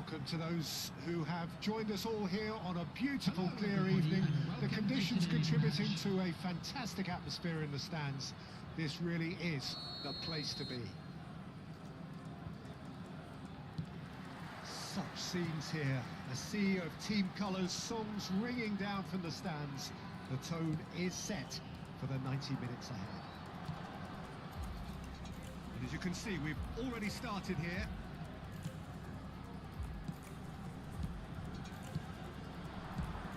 welcome to those who have joined us all here on a beautiful, clear evening. The conditions contributing to a fantastic atmosphere in the stands. This really is the place to be. Such scenes here, a sea of team colours, songs ringing down from the stands. The tone is set for the 90 minutes ahead. And as you can see, we've already started here.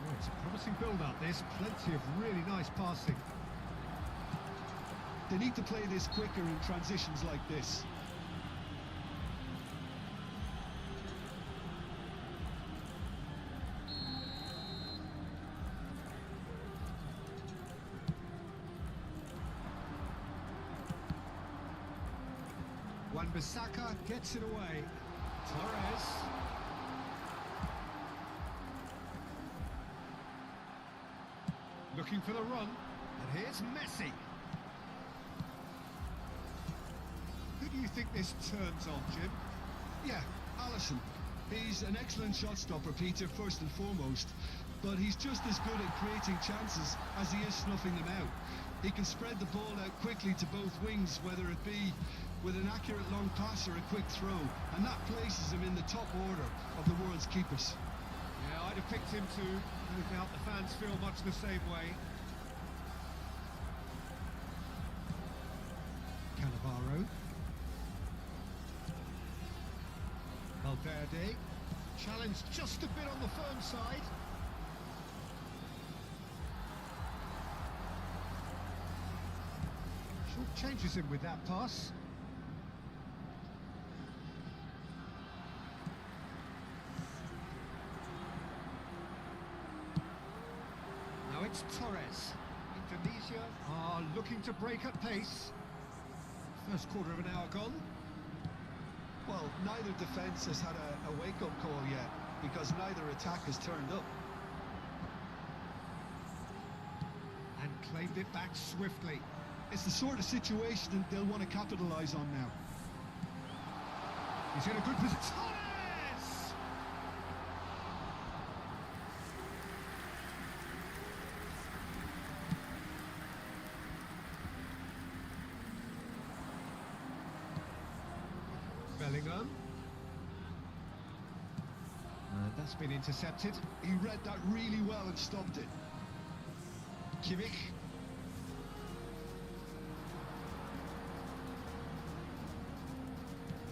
Oh, it's a promising build-up, this. Plenty of really nice passing. They need to play this quicker in transitions like this. Wan-Bissaka gets it away. Torres. Looking for the run. And here's Messi. Who do you think this turns on, Jim? Yeah, Alisson. He's an excellent shot stopper, Peter, first and foremost. But he's just as good at creating chances as he is snuffing them out. He can spread the ball out quickly to both wings, whether it be with an accurate long pass or a quick throw, and that places him in the top order of the world's keepers. Yeah, I'd have picked him too. No doubt the fans feel much the same way. Cannavaro. Valverde. Challenge just a bit on the firm side. Short changes him with that pass. Now it's Torres. Indonesia are looking to break at pace. First quarter of an hour gone. Well, neither defence has had a wake-up call yet, because neither attack has turned up. And claimed it back swiftly. It's the sort of situation they'll want to capitalise on now. He's in a good position. Torres! Bellingham. That's been intercepted. He read that really well and stopped it. Kimmich.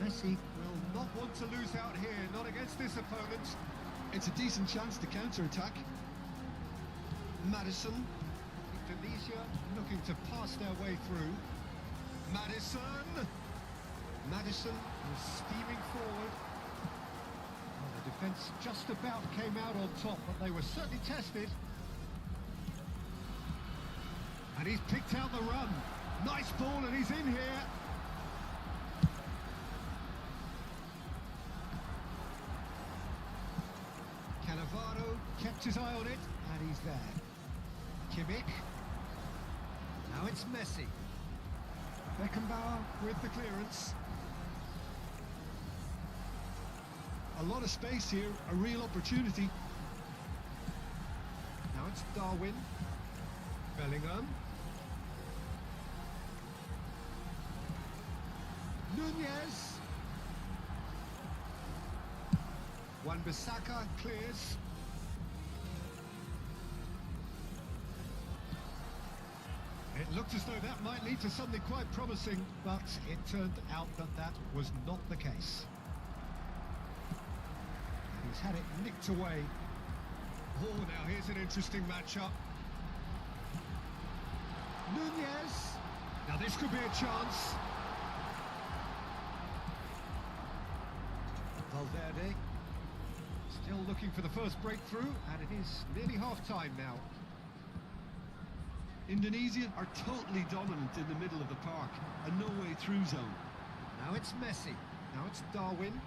Messi will not want to lose out here, not against this opponent. It's a decent chance to counter-attack. Madison. Indonesia looking to pass their way through. Madison. Madison was steaming forward. Well, the defence just about came out on top, but they were certainly tested. And he's picked out the run. Nice ball, and he's in here. Cannavaro kept his eye on it, and he's there. Kimmich. Now it's Messi. Beckenbauer with the clearance. A lot of space here, a real opportunity. Now it's Darwin. Bellingham. Nunez. Wan-Bissaka clears. It looked as though that might lead to something quite promising, but it turned out that that was not the case. He's had it nicked away. Oh, now here's an interesting matchup. Nunez. Now this could be a chance. Valverde. Still looking for the first breakthrough, and it is nearly half-time now. Indonesia are totally dominant in the middle of the park, a no-way-through zone. Now it's Messi. Now it's Darwin.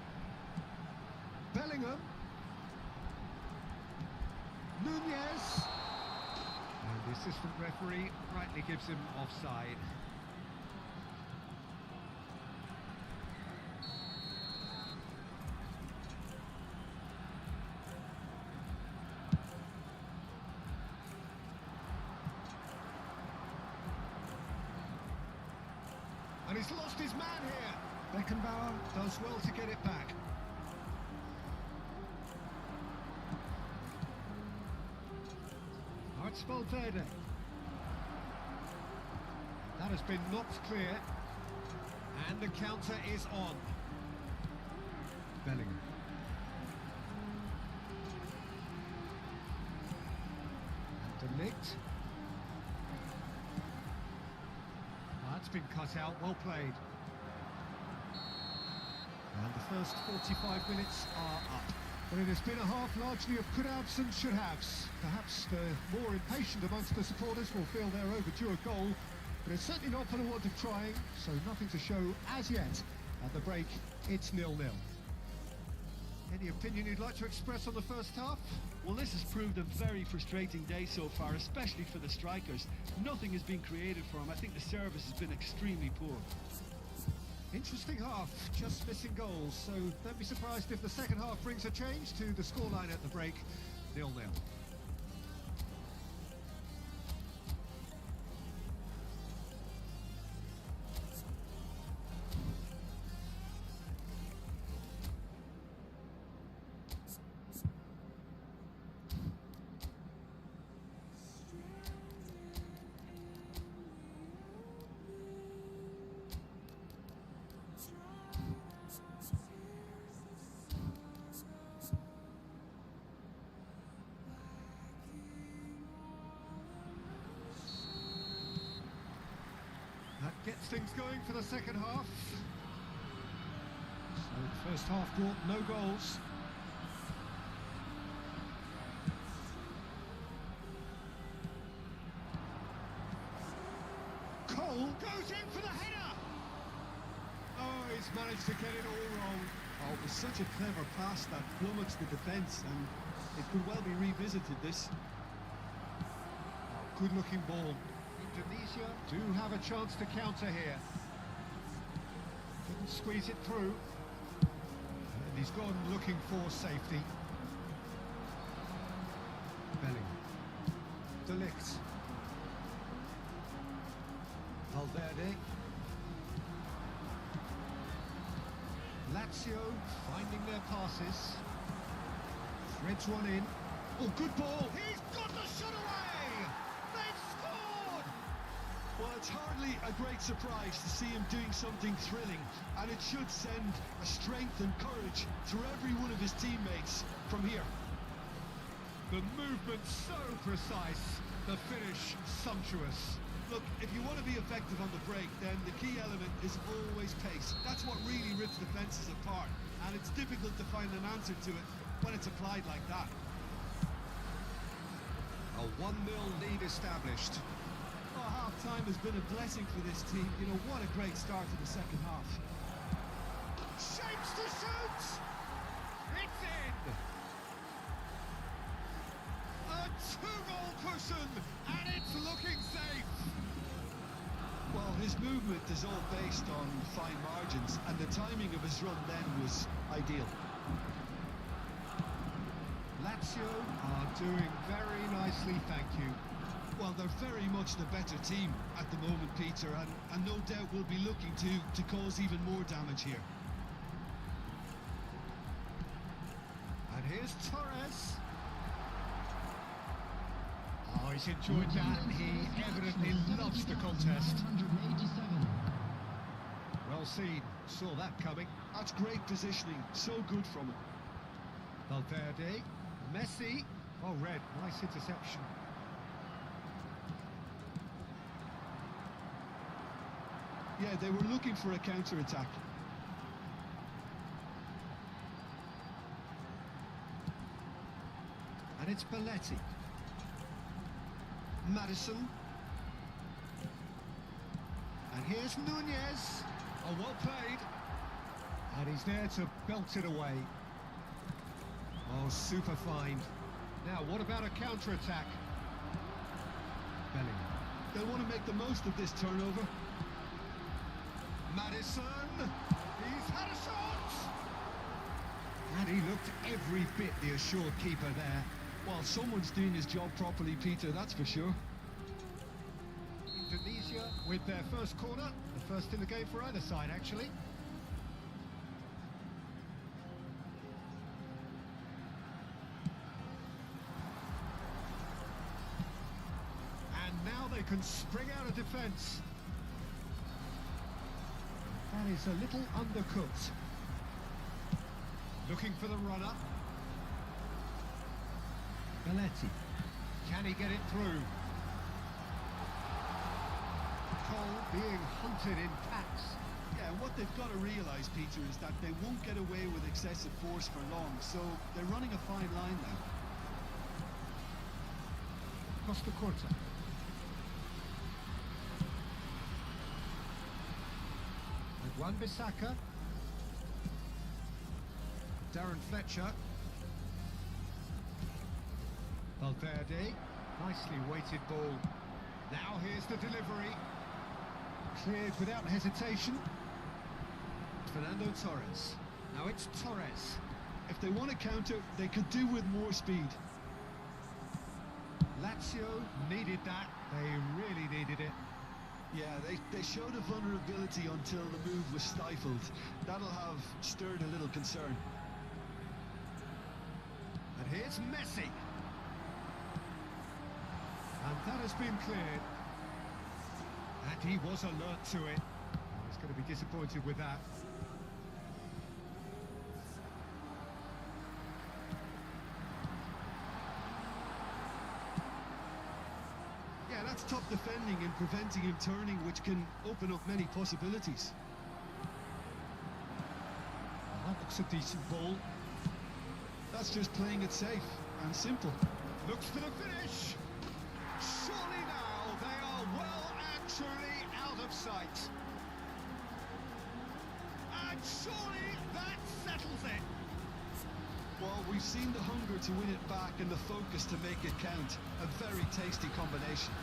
Bellingham. Nunez. And the assistant referee rightly gives him offside. He's lost his man here. Beckenbauer does well to get it back. Oh, it's Valverde. That has been knocked clear. And the counter is on. Bellingham. And Delict. That's been cut out, well played. And the first 45 minutes are up. Well, it has been a half largely of could-haves and should-haves. Perhaps the more impatient amongst the supporters will feel they're overdue a goal, but it's certainly not for the want of trying, so nothing to show as yet. At the break, it's 0-0. Any opinion you'd like to express on the first half? Well, this has proved a very frustrating day so far, especially for the strikers. Nothing has been created for them. I think the service has been extremely poor. Interesting half, just missing goals, so don't be surprised if the second half brings a change to the scoreline at the break, 0-0. That gets things going for the second half. So the first half brought no goals. Cole goes in for the header! Oh, he's managed to get it all wrong. Oh, it was such a clever pass that plummets the defence, and it could well be revisited, this. Oh, good-looking ball. Indonesia do have a chance to counter here. Couldn't squeeze it through. And he's gone looking for safety. Bellingham. Delict. Valverde. Lazio finding their passes. Threads one in. Oh, good ball! He's got the shot away! They've scored! Well, it's hardly a great surprise to see him doing something thrilling, and it should send a strength and courage through every one of his teammates from here. The movement so precise, the finish sumptuous. Look, if you want to be effective on the break, then the key element is always pace. That's what really rips defences apart, and it's difficult to find an answer to it when it's applied like that. A 1-0 lead established. Oh, half-time has been a blessing for this team. You know, what a great start to the second half. Shapes to shoot! It's in! A 2-goal cushion, and it's looking safe! Well, his movement is all based on fine margins, and the timing of his run then was ideal. Lazio are doing very nicely, thank you. Well, they're very much the better team at the moment, Peter, and no doubt will be looking to cause even more damage here. And here's Torres. Oh, he's enjoyed that. He evidently loves the contest. Well seen. Saw that coming. That's great positioning. So good from him. Valverde. Messi. Oh, red. Nice interception. Yeah, they were looking for a counter-attack. And it's Belletti. Madison. And here's Nunez. Oh, well played. And he's there to belt it away. Oh, super fine. Now, what about a counter-attack? Bellingham. They'll want to make the most of this turnover. Madison. He's had a shot. And he looked every bit the assured keeper there. Well, someone's doing his job properly, Peter, that's for sure. Indonesia with their first corner. The first in the game for either side, actually. And now they can spring out of defence. That is a little undercooked. Looking for the runner. Galletti. Can he get it through? Cole being hunted in packs. Yeah, what they've got to realise, Peter, is that they won't get away with excessive force for long, so they're running a fine line now. Costa Corta. And Wan-Bissaka. Darren Fletcher. Valverde. Nicely weighted ball. Now here's the delivery. Cleared without hesitation. Fernando Torres. Now it's Torres. If they want to counter, they could do with more speed. Lazio needed that. They really needed it. Yeah, they showed a vulnerability until the move was stifled. That'll have stirred a little concern. And here's Messi. And that has been cleared. And he was alert to it. He's going to be disappointed with that. Yeah, that's tough defending and preventing him turning, which can open up many possibilities. That looks a decent ball. That's just playing it safe and simple. Looks for the finish. Surely now they are well and truly out of sight. And surely that settles it. Well, we've seen the hunger to win it back and the focus to make it count. A very tasty combination.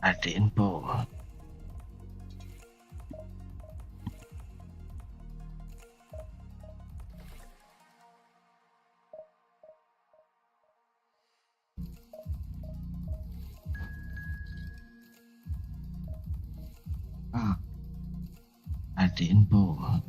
At the info. At the info.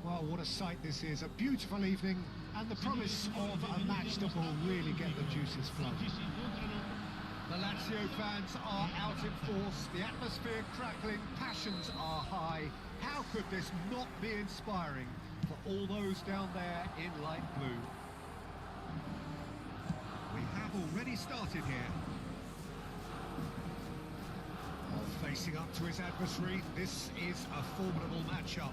Well, what a sight this is. A beautiful evening and the promise of a match that will really get the juices flowing. The Lazio fans are out in force, the atmosphere crackling, passions are high. How could this not be inspiring for all those down there in light blue? We have already started here. Facing up to his adversary, this is a formidable matchup.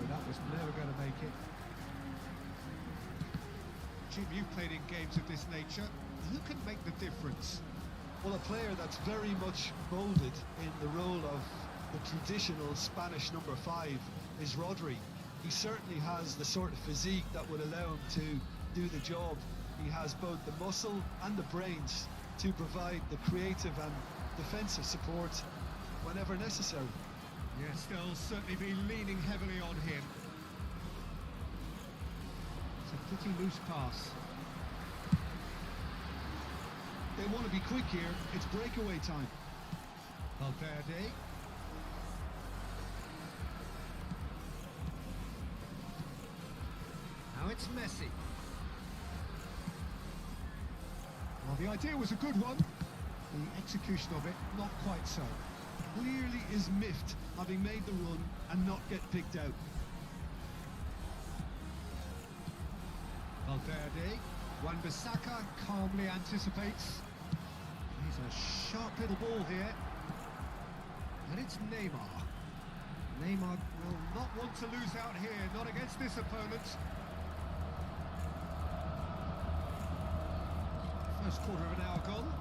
That was never going to make it. Jim, you've played in games of this nature. Who can make the difference? Well, a player that's very much molded in the role of the traditional Spanish number 5 is Rodri. He certainly has the sort of physique that would allow him to do the job. He has both the muscle and the brains to provide the creative and defensive support whenever necessary. Yes, they'll certainly be leaning heavily on him. It's a pretty loose pass. They want to be quick here. It's breakaway time. Valverde. Now it's Messi. Well, the idea was a good one. The execution of it, not quite so. Clearly is miffed, having made the run and not get picked out. Valverde. Wan-Bissaka calmly anticipates. He's a sharp little ball here. And it's Neymar. Neymar will not want to lose out here, not against this opponent. First quarter of an hour gone.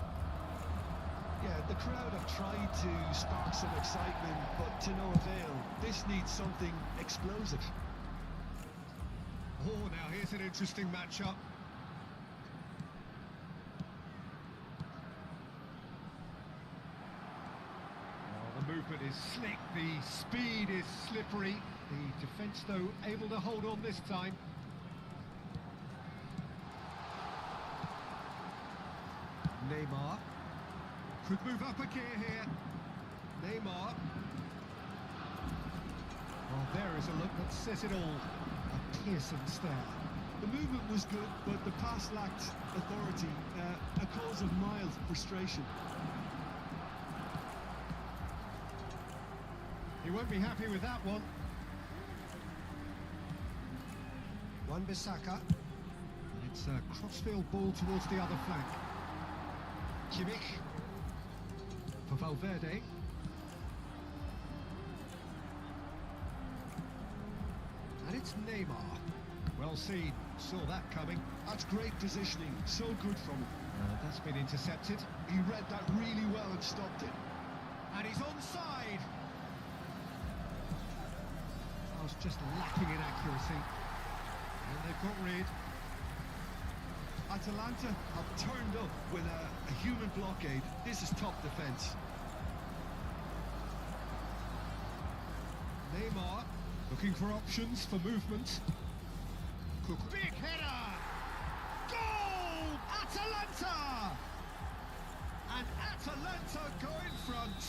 Yeah, the crowd have tried to spark some excitement, but to no avail. This needs something explosive. Oh, now here's an interesting matchup. movement is slick, the speed is slippery. The defence, though, able to hold on this time. Neymar could move up a gear here. Neymar. Well, there is a look that says it all. A piercing stare. The movement was good, but the pass lacked authority, a cause of mild frustration. He won't be happy with that one. Wan-Bissaka. And it's a crossfield ball towards the other flank. Kimmich. For Valverde. And it's Neymar. Well seen. Saw that coming. That's great positioning, so good from him. That's been intercepted. He read that really well and stopped it. And he's onside. I was just lacking in accuracy. And they've got rid. Atalanta have turned up with a human blockade. This is top defence. Neymar looking for options for movement. Big header! Goal! Atalanta! And Atalanta go in front.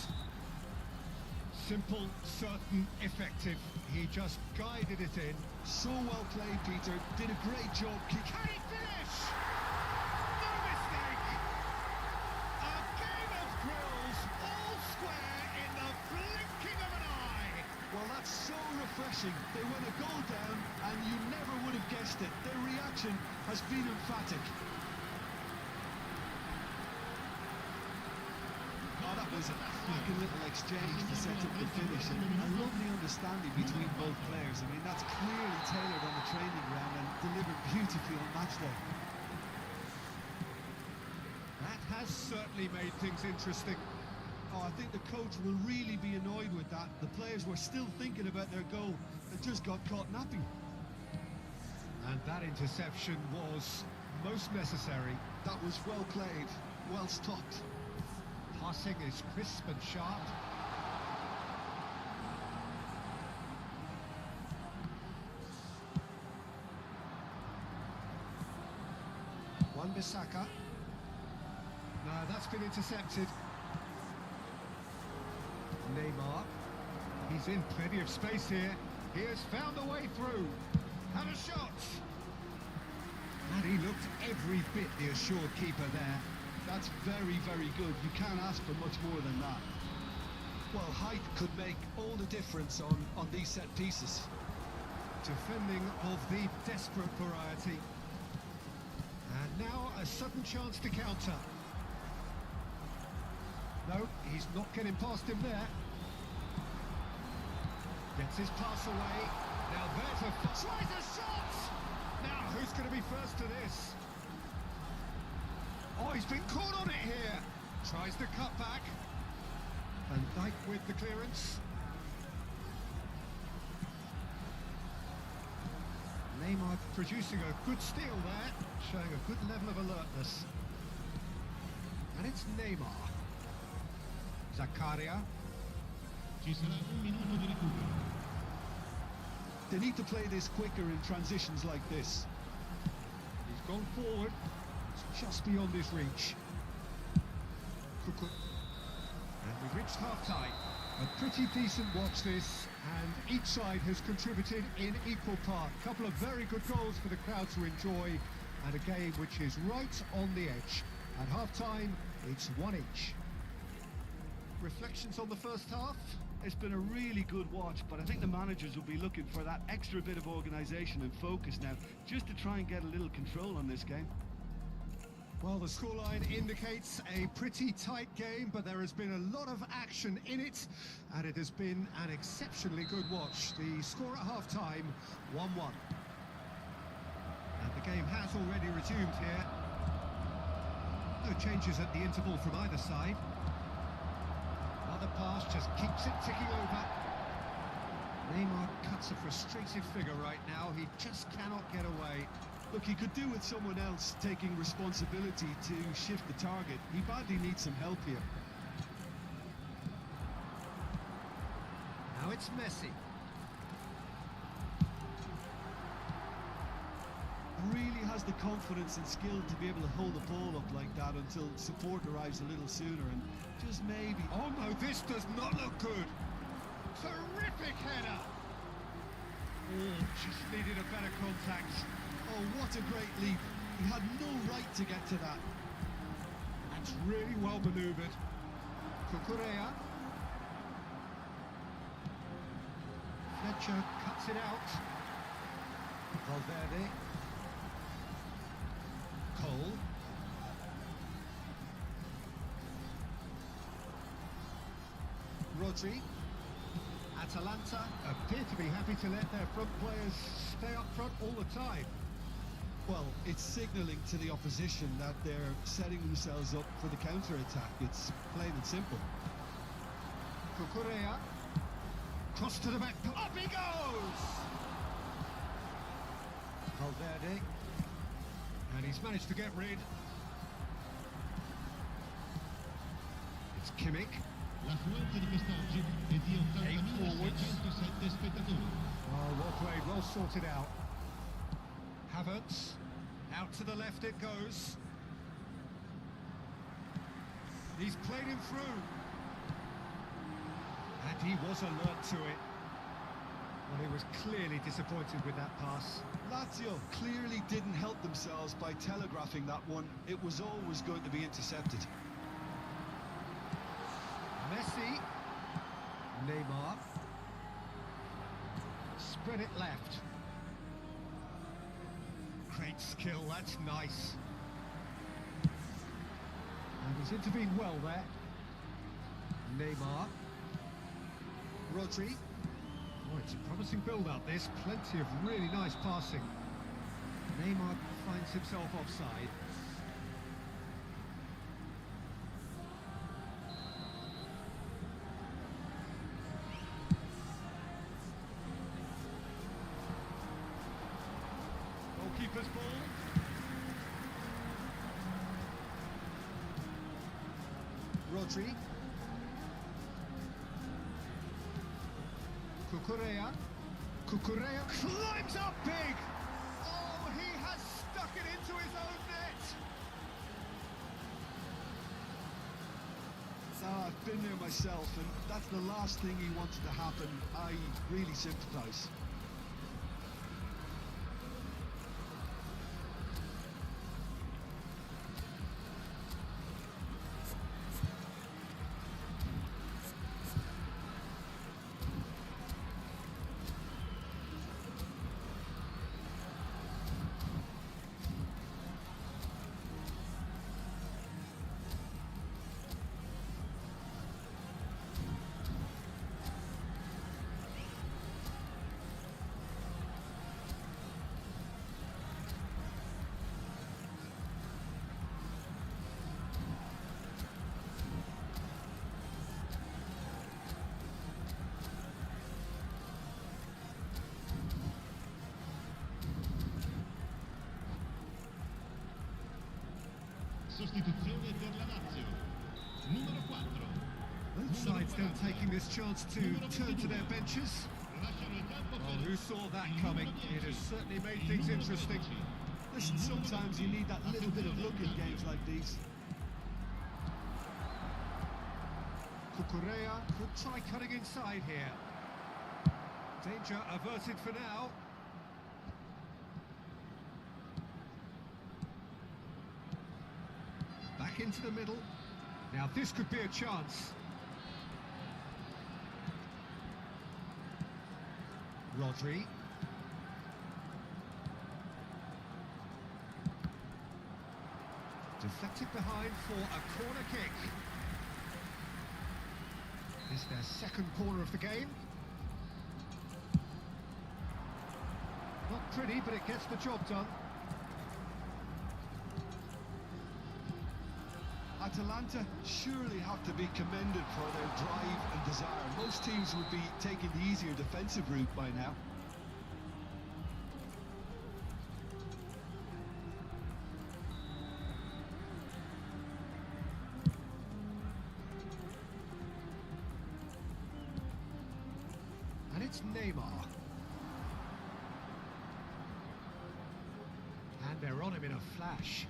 Simple, certain, effective. He just guided it in. So well played, Peter. Did a great job. Can he finish? No mistake! A game of thrills, all square in the blinking of an eye. Well, that's so refreshing. They went a goal down, and you never would have guessed it. Their reaction has been emphatic. Oh, that was a cracking little exchange to set up the finish, and a lovely understanding between both players. I mean, that's clearly tailored on the training ground and delivered beautifully on match day. That has certainly made things interesting. Oh, I think the coach will really be annoyed with that. The players were still thinking about their goal and just got caught napping. And that interception was most necessary. That was well played, well stopped. Passing is crisp and sharp. Wan-Bissaka. No, that's been intercepted. Neymar. He's in plenty of space here. He has found a way through. And a shot. And he looked every bit the assured keeper there. That's very, very good. You can't ask for much more than that. Well, height could make all the difference on these set pieces. Defending of the desperate variety. And now a sudden chance to counter. No, he's not getting past him there. Gets his pass away. Now there's a... Tries a shot! Now, who's going to be first to this? Oh, he's been caught on it here. Tries to cut back. Van Dijk with the clearance. Neymar producing a good steal there, showing a good level of alertness. And it's Neymar. Zakaria. They need to play this quicker in transitions like this. He's gone forward. It's just beyond his reach. And we've reached half-time. A pretty decent watch this, and each side has contributed in equal part. A couple of very good goals for the crowd to enjoy, and a game which is right on the edge. At half-time, it's 1 each. Reflections on the first half? It's been a really good watch, but I think the managers will be looking for that extra bit of organisation and focus now, just to try and get a little control on this game. Well, the scoreline indicates a pretty tight game, but there has been a lot of action in it, and it has been an exceptionally good watch. The score at half-time, 1-1. And the game has already resumed here. No changes at the interval from either side. Another pass just keeps it ticking over. Neymar cuts a frustrated figure right now. He just cannot get away. Look, he could do with someone else taking responsibility to shift the target. He badly needs some help here. it's Messi. Really has the confidence and skill to be able to hold the ball up like that until support arrives a little sooner, and just maybe... Oh no, this does not look good. Terrific header. Oh, just needed a better contact. Oh, what a great leap. He had no right to get to that. That's really well manoeuvred. Corsair. Fletcher cuts it out. Valverde. Cole. Rodri. Atalanta appear to be happy to let their front players stay up front all the time. Well, it's signalling to the opposition that they're setting themselves up for the counter-attack. It's plain and simple. Corsair. Cross to the back. Up he goes! Valverde. And he's managed to get rid. It's Kimmich. Eight forwards. Oh, well played, well sorted out. Havertz. Out to the left it goes. He's played him through. And he was alert to it. Well, he was clearly disappointed with that pass. Lazio clearly didn't help themselves by telegraphing that one. It was always going to be intercepted. Messi. Neymar. Spread it left. Great skill, that's nice. And he's intervened well there. Neymar. Rodri. Oh, it's a promising build-up, this. Plenty of really nice passing. Neymar finds himself offside. Goalkeeper's ball. Rodri. Corsair climbs up big! Oh, he has stuck it into his own net! I've been there myself, and that's the last thing he wanted to happen. I really sympathise. Sostituzione per la Lazio. Numero 4. Both sides then taking this chance to turn to their benches. Well, who saw that coming? It has certainly made things interesting. Listen, sometimes you need that little bit of luck in games like these. Corsair could try cutting inside here. Danger averted for now. Back into the middle. Now this could be a chance. Rodri. Deflected behind for a corner kick. Is their second corner of the game. Not pretty, but it gets the job done. Atalanta surely have to be commended for their drive and desire. Most teams would be taking the easier defensive route by now. Neymar. And they're on him in a flash.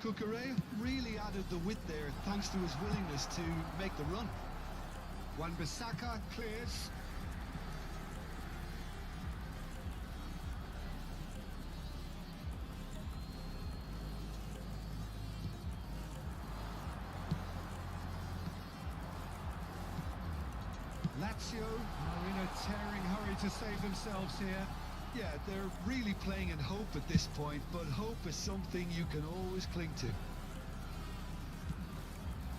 Cucurella really added the width there thanks to his willingness to make the run. Wan-Bissaka clears. Lazio are in a tearing hurry to save themselves here. Yeah, they're really playing in hope at this point, but hope is something you can always cling to.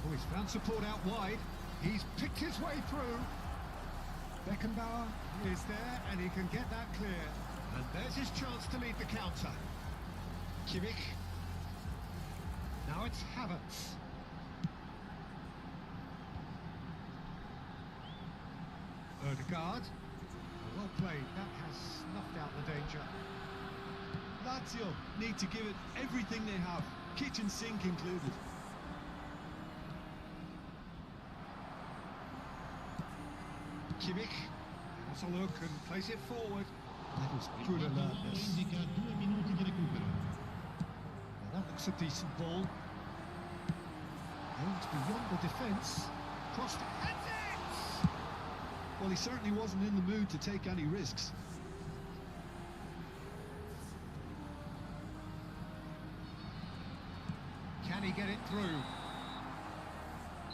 Oh, he's found support out wide. He's picked his way through. Beckenbauer is there, and he can get that clear. And there's his chance to lead the counter. Kimmich. Now it's Havertz. Odegaard. Well played. That has snuffed out the danger. Lazio need to give it everything they have, kitchen sink included. Kimmich has a look and plays it forward. That was Il good protocollo alertness. indica 2 minuti di recupero. Well, that looks a decent ball. Aimed beyond the defence. Crossed. That's it! Well, he certainly wasn't in the mood to take any risks. Can he get it through?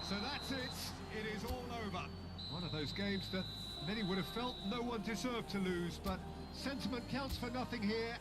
So that's it. It is all over. One of those games that many would have felt no one deserved to lose, but sentiment counts for nothing here.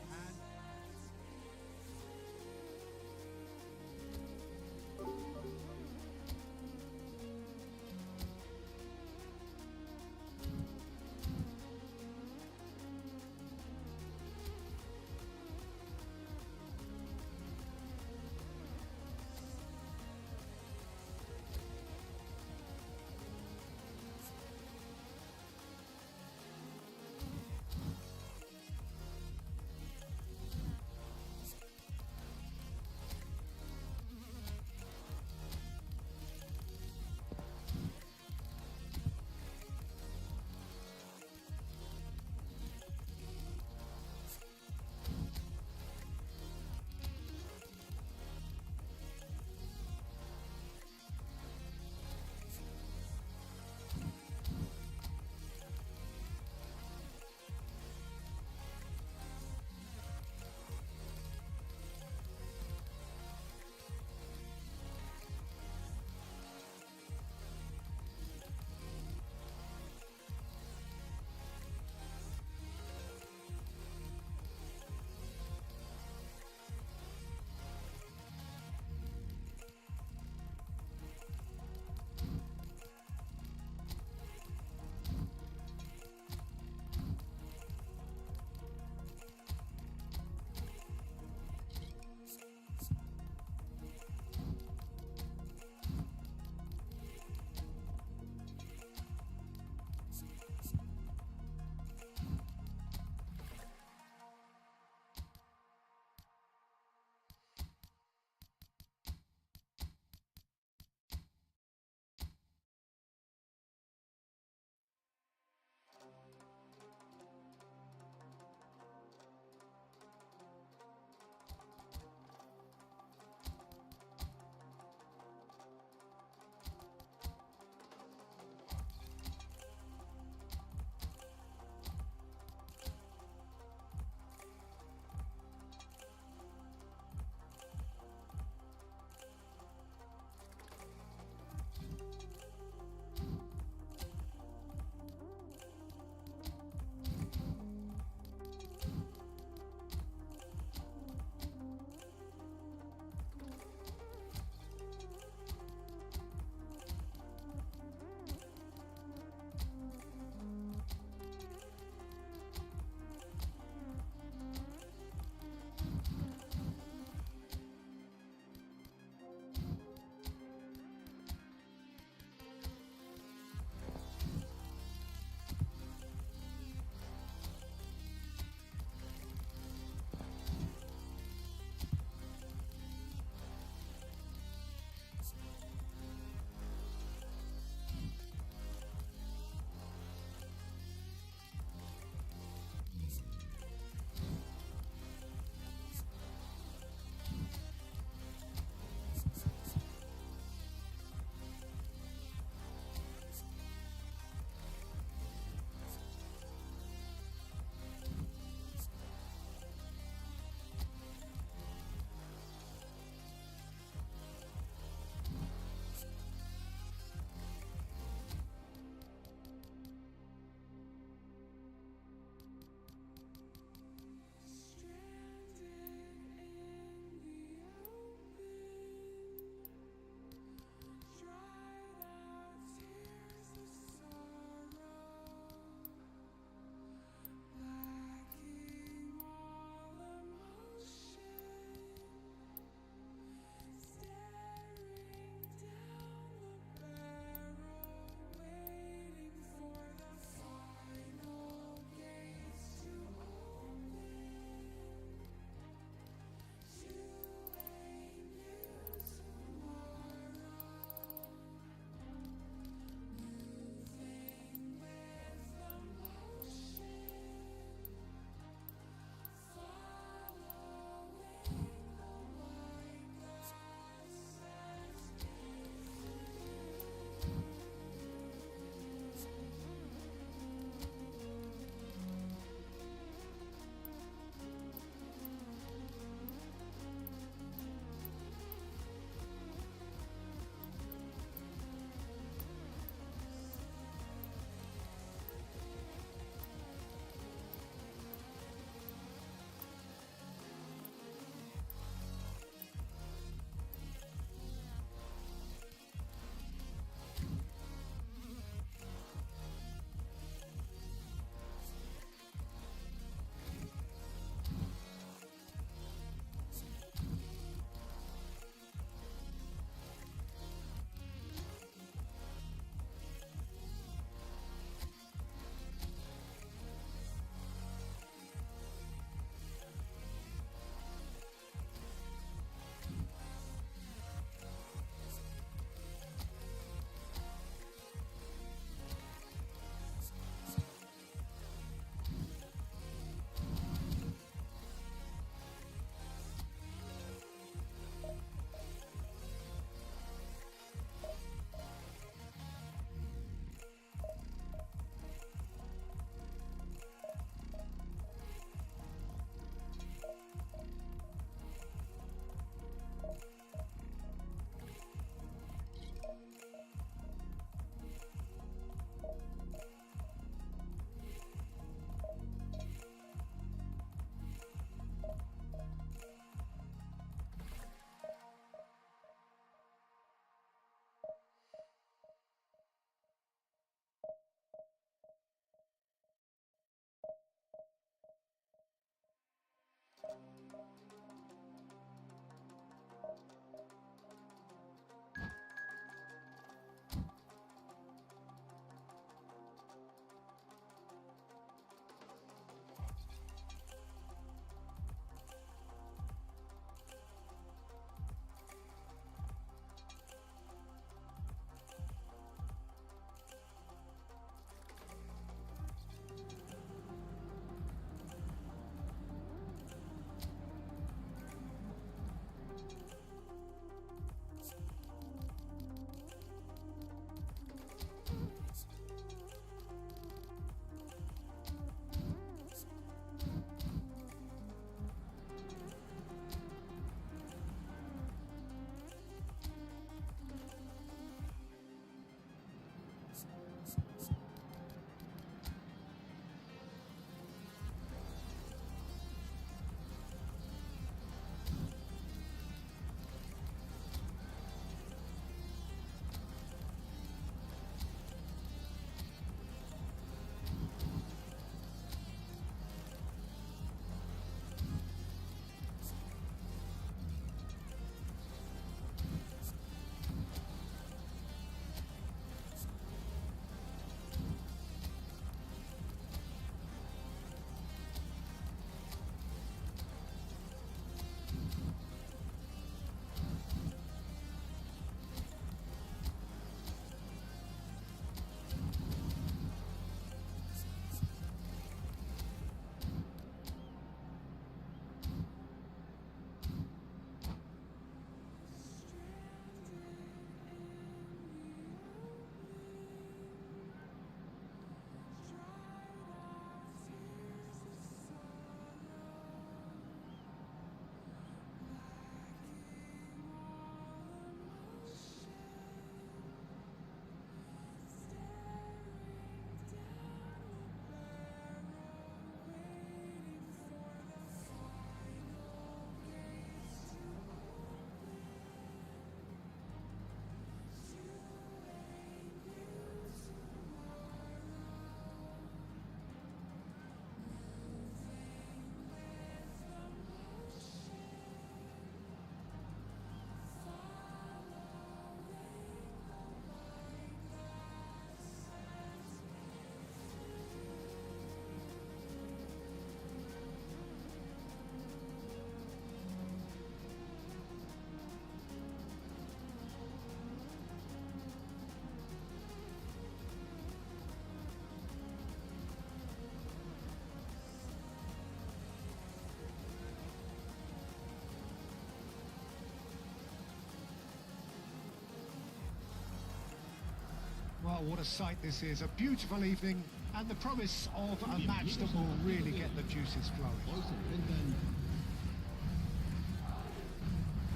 Oh, what a sight this is. A beautiful evening and the promise of a match that will really get the juices flowing.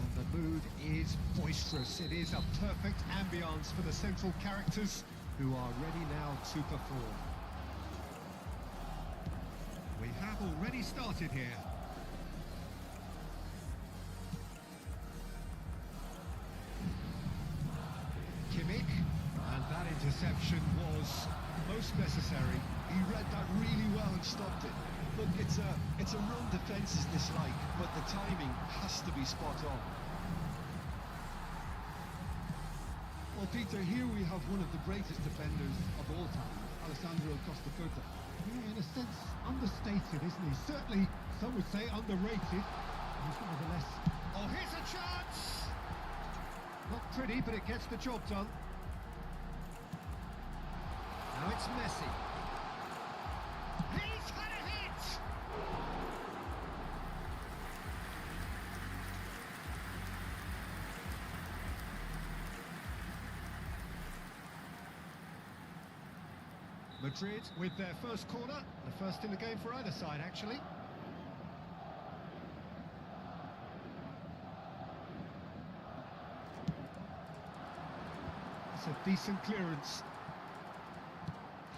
And the mood is boisterous. It is a perfect ambience for the central characters who are ready now to perform. We have already started here. Kimmich, and that interception was most necessary. He read that really well and stopped it. Look, it's a run defence's dislike, but the timing has to be spot on. Well, Peter, here we have one of the greatest defenders of all time, Alessandro Costa Curta. Yeah, in a sense, understated, isn't he? Certainly, some would say underrated. He's nevertheless... Oh, here's a chance! Not pretty, but it gets the job done. Now it's Messi. He's had a hit! Madrid with their first corner, the first in the game for either side, actually. It's a decent clearance.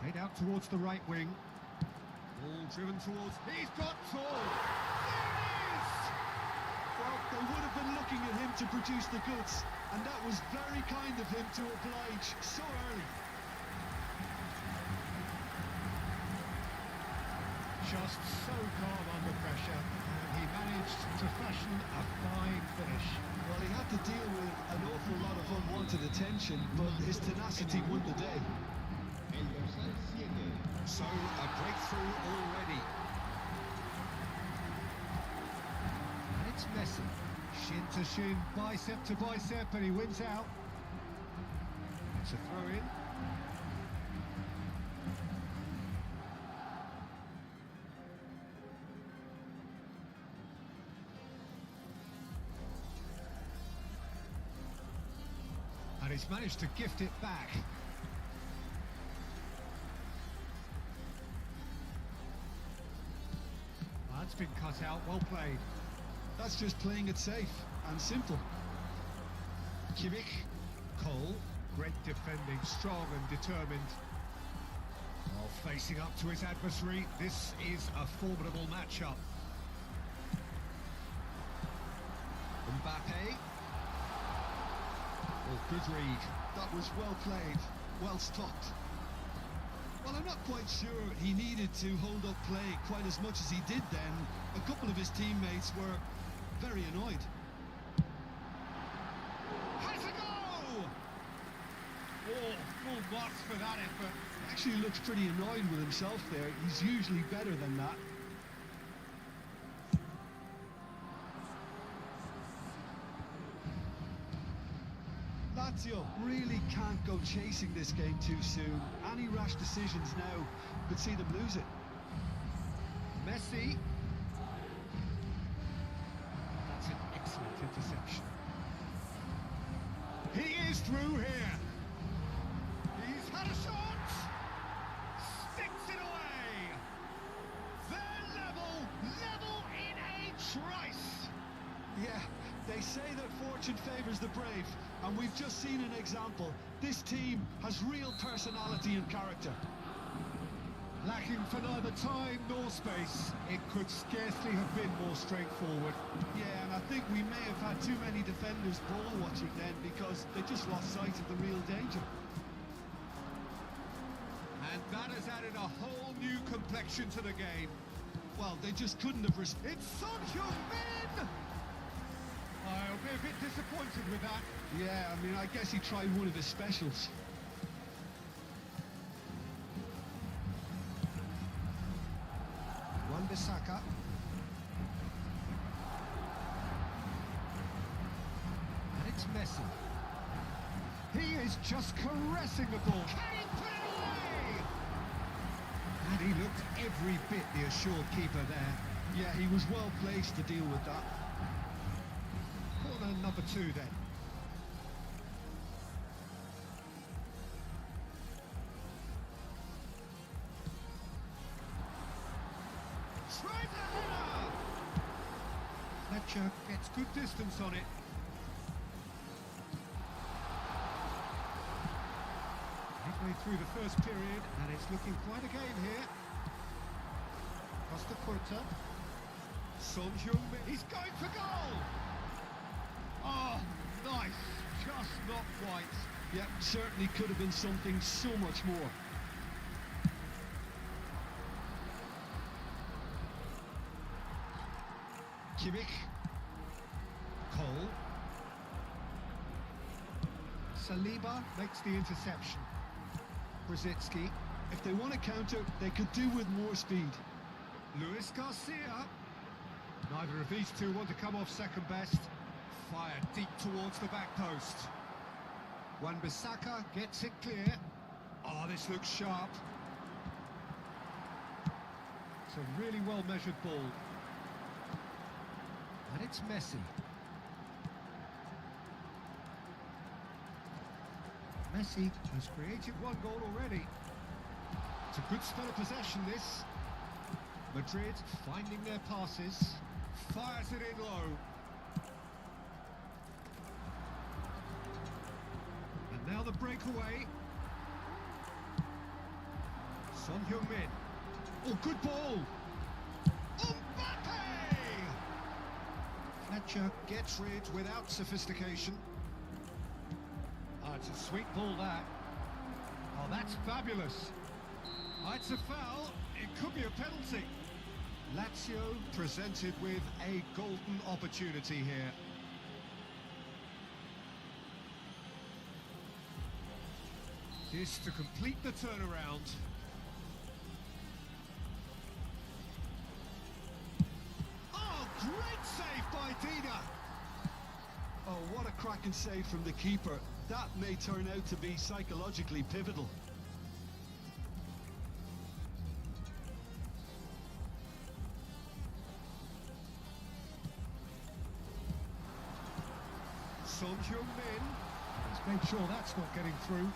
Played out towards the right wing. Ball driven towards... He's got tall! There it is! Well, they would have been looking at him to produce the goods, and that was very kind of him to oblige so early. Just so calm under pressure, and he managed to fashion a fine finish. Well, he had to deal with an awful lot of unwanted attention, but his tenacity won the day. So, a breakthrough already. And it's Messi. Shin to shin, bicep to bicep, and he wins out. It's a throw-in. And he's managed to gift it back. That's been cut out, well played. That's just playing it safe and simple. Kimmich, Cole, great defending, strong and determined. While facing up to his adversary, this is a formidable matchup. Mbappe. Oh, good read. That was well played, well stopped. Well, I'm not quite sure he needed to hold up play quite as much as he did then. A couple of his teammates were very annoyed. Has a go! Oh, full marks for that effort. Actually looks pretty annoyed with himself there. He's usually better than that. Lazio really can't go chasing this game too soon. Any rash decisions now could see them lose it. Messi. That's an excellent interception. He is through here. He's had a shot. Sticks it away. They're level in a trice. Yeah, they say that fortune favours the brave, and we've just seen an example. This team has real personality and character. Lacking for neither time nor space, it could scarcely have been more straightforward. Yeah, and I think we may have had too many defenders ball watching then because they just lost sight of the real danger. And that has added a whole new complexion to the game. Well, they just couldn't have It's Son Heung-min! I'll be a bit disappointed with that. Yeah, I mean, I guess he tried one of his specials. Wan-Bissaka. And it's Messi. He is just caressing the ball. Can he put it away? And he looked every bit the assured keeper there. Yeah, he was well placed to deal with that. Corner number 2 then. Fletcher gets good distance on it. Midway through the first period, and it's looking quite a game here. Costa Curta. Son Heung-min, he's going for goal! Oh, nice, just not quite. Yeah, certainly could have been something so much more. Kimmich. Cole. Saliba makes the interception. Brzezinski. If they want to counter, they could do with more speed. Luis Garcia. Neither of these two want to come off second best. Fired deep towards the back post. Wan-Bissaka gets it clear. Oh, this looks sharp. It's a really well-measured ball. And it's Messi. Messi has created one goal already. It's a good spell of possession, this. Madrid finding their passes. Fires it in low. And now the breakaway. Son Heung-min. Oh, good ball. Mbappe! Fletcher gets rid without sophistication. Oh, it's a sweet ball, that. Oh, that's fabulous. Oh, it's a foul. It could be a penalty. Lazio presented with a golden opportunity here. This to complete the turnaround. Oh, great save by Dina. Oh, what a cracking save from the keeper. That may turn out to be psychologically pivotal. Son Heung-min. He's made sure that's not getting through.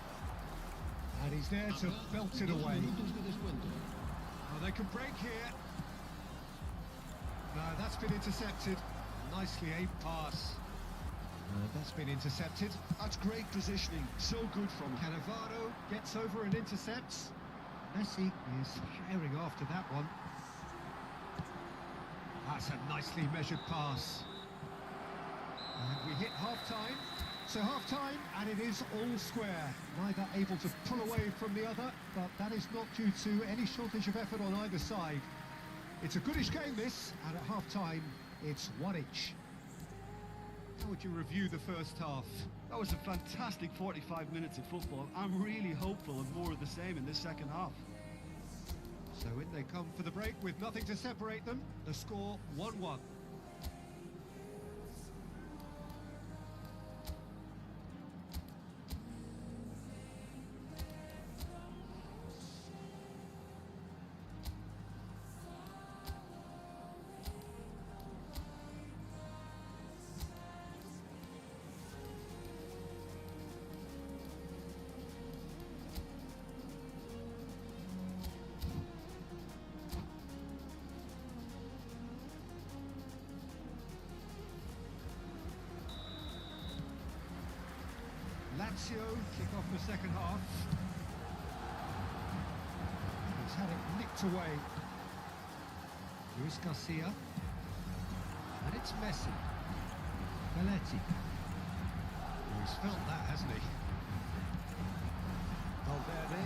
And he's there to belt it away. Oh, they can break here. No, that's been intercepted. Nicely aimed pass. That's been intercepted. That's great positioning. So good from him. Cannavaro gets over and intercepts. Messi is firing after that one. That's a nicely measured pass. And we hit half-time. So half-time, and it is all square. Neither able to pull away from the other, but that is not due to any shortage of effort on either side. It's a goodish game, this, and at half-time, it's one each. How would you review the first half? That was a fantastic 45 minutes of football. I'm really hopeful of more of the same in this second half. So in they come for the break with nothing to separate them. The score 1-1. Lazio kick off the second half. He's had it nicked away. Luis Garcia. And it's Messi. Belletti. Oh, he's felt that, hasn't he? Valverde.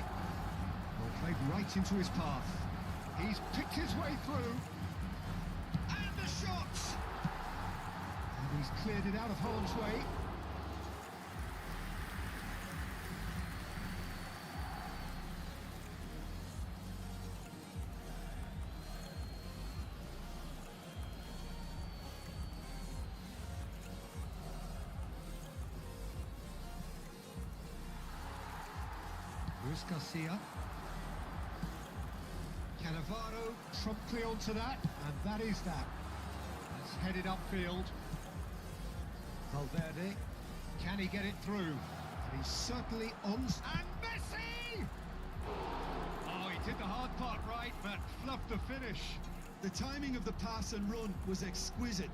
Well, played right into his path. He's picked his way through. And the shot! And he's cleared it out of harm's way. Luis Garcia. Cannavaro promptly onto that, and that is that. That's headed upfield. Valverde. Can he get it through? And he's certainly on. And Messi! Oh, he did the hard part right, but fluffed the finish. The timing of the pass and run was exquisite.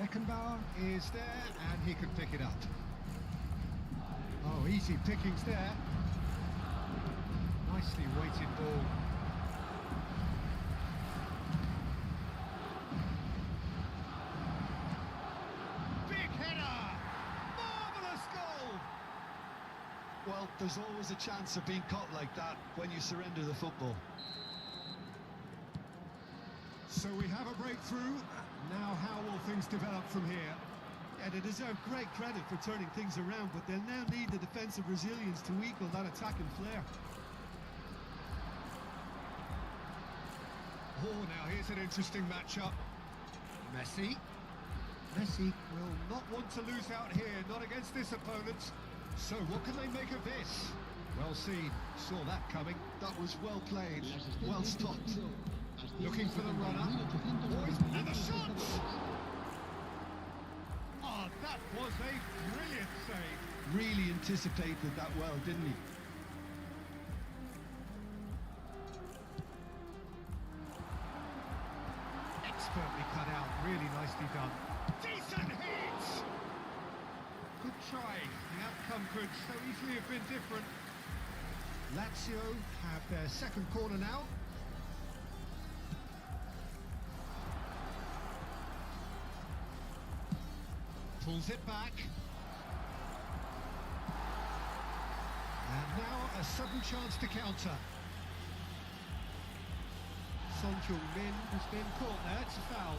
Beckenbauer is there, and he can pick it up. Oh, easy pickings there. Nicely weighted ball. Big header! Marvellous goal! Well, there's always a chance of being caught like that when you surrender the football. So we have a breakthrough. Now how will things develop from here? Yeah, they deserve great credit for turning things around, but they'll now need the defensive resilience to equal that attacking flair. Oh, now here's an interesting matchup. Messi. Messi will not want to lose out here, not against this opponent. So what can they make of this? Well seen, saw that coming. That was well played, well stopped. Looking for the runner. Boys, and the shot! Oh, that was a brilliant save. Really anticipated that well, didn't he? Expertly cut out, really nicely done. Decent hit! Good try. The outcome could so easily have been different. Lazio have their second corner now. Pulls it back. And now a sudden chance to counter. Son Heung-min has been caught there, it's a foul.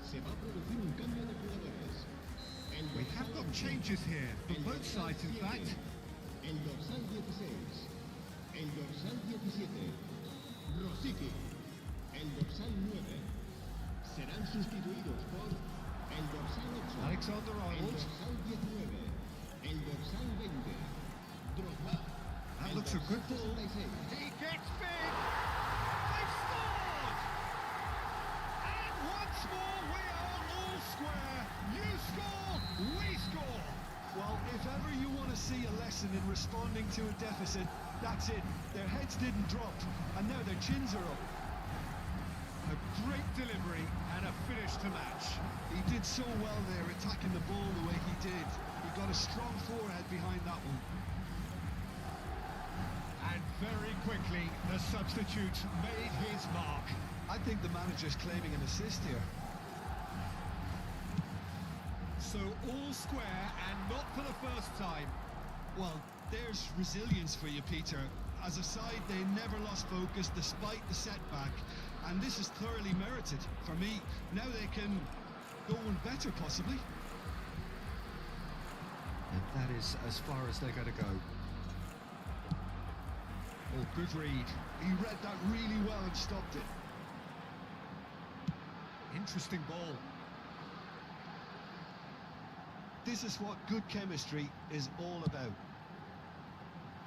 Se va a producir un cambio de jugadores. We have got changes here, for both sides in fact. El dorsal 16. El dorsal 17. Rosicky. El dorsal 9. Serán sustituidos por el dorsal 8. Alexander El Arnold. dorsal 19. El dorsal 20. Drogba. That El looks a good dorsal ball. 66. He gets big! They've scored! And once more we are all square. You score, we score! Well, if ever you want to see a lesson in responding to a deficit, that's it. Their heads didn't drop, and now their chins are up. A great delivery and a finish to match. He did so well there, attacking the ball the way he did. He got a strong forehead behind that one. And very quickly, the substitute made his mark. I think the manager's claiming an assist here. So all square and not for the first time. Well, there's resilience for you, Peter. As a side, they never lost focus despite the setback. And this is thoroughly merited for me. Now they can go on better, possibly. And that is as far as they're going to go. Oh, good read. He read that really well and stopped it. Interesting ball. This is what good chemistry is all about.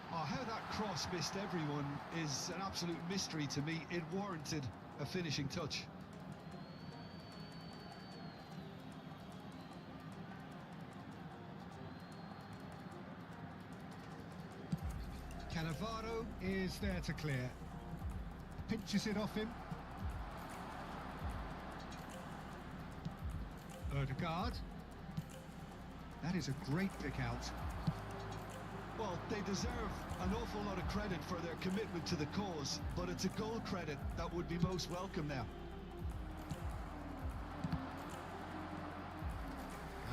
Oh, how that cross missed everyone is an absolute mystery to me. It warranted a finishing touch. Cannavaro is there to clear. Pinches it off him. Erdegaard. That is a great pick out. Well, they deserve an awful lot of credit for their commitment to the cause, but it's a goal credit that would be most welcome now.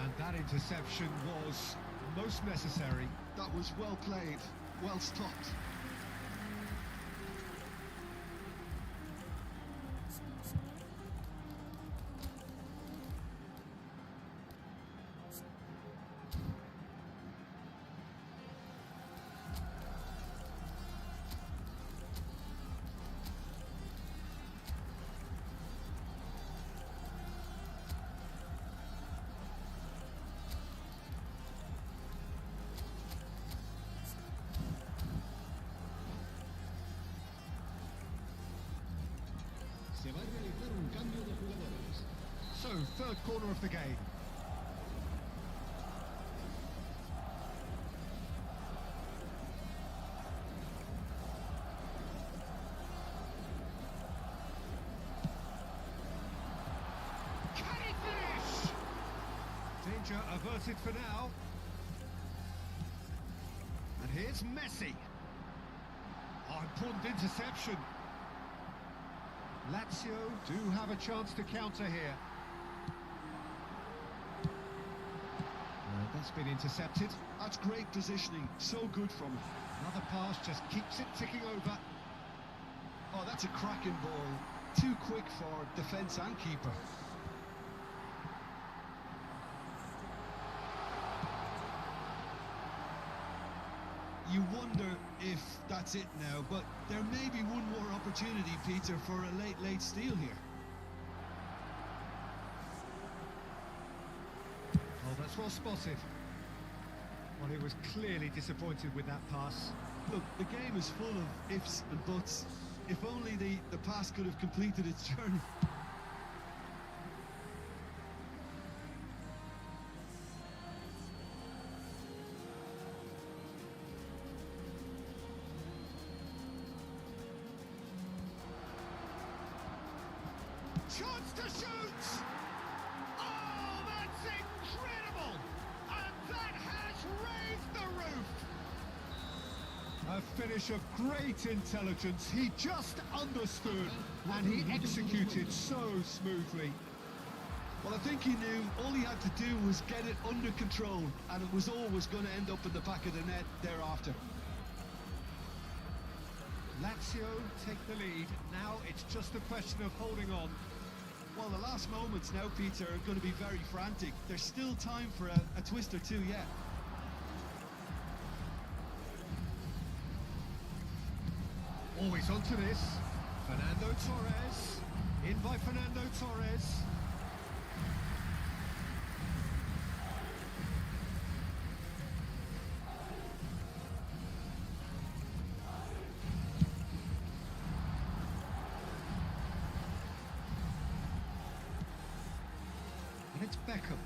And that interception was most necessary. That was well played, well stopped. Se va a realizar un cambio de jugadores. So, third corner of the game. Can he finish? Danger averted for now. And here's Messi. Oh, important interception. Lazio do have a chance to counter here. That's been intercepted. That's great positioning, so good from him. Another pass just keeps it ticking over. Oh, that's a cracking ball. Too quick for defence and keeper. You wonder if that's it now, but there may be one more opportunity, Peter, for a late steal here. Oh, that's well spotted. Well, he was clearly disappointed with that pass. Look, the game is full of ifs and buts. If only the pass could have completed its journey. Chance to shoot! Oh, that's incredible! And that has raised the roof! A finish of great intelligence. He just understood and he executed so smoothly. Well, I think he knew all he had to do was get it under control, and it was always going to end up in the back of the net thereafter. Lazio take the lead. Now it's just a question of holding on. Well, the last moments now, Peter, are going to be very frantic. There's still time for a twist or two yet. Always onto this. Fernando Torres. In by Fernando Torres. And it's Beckham.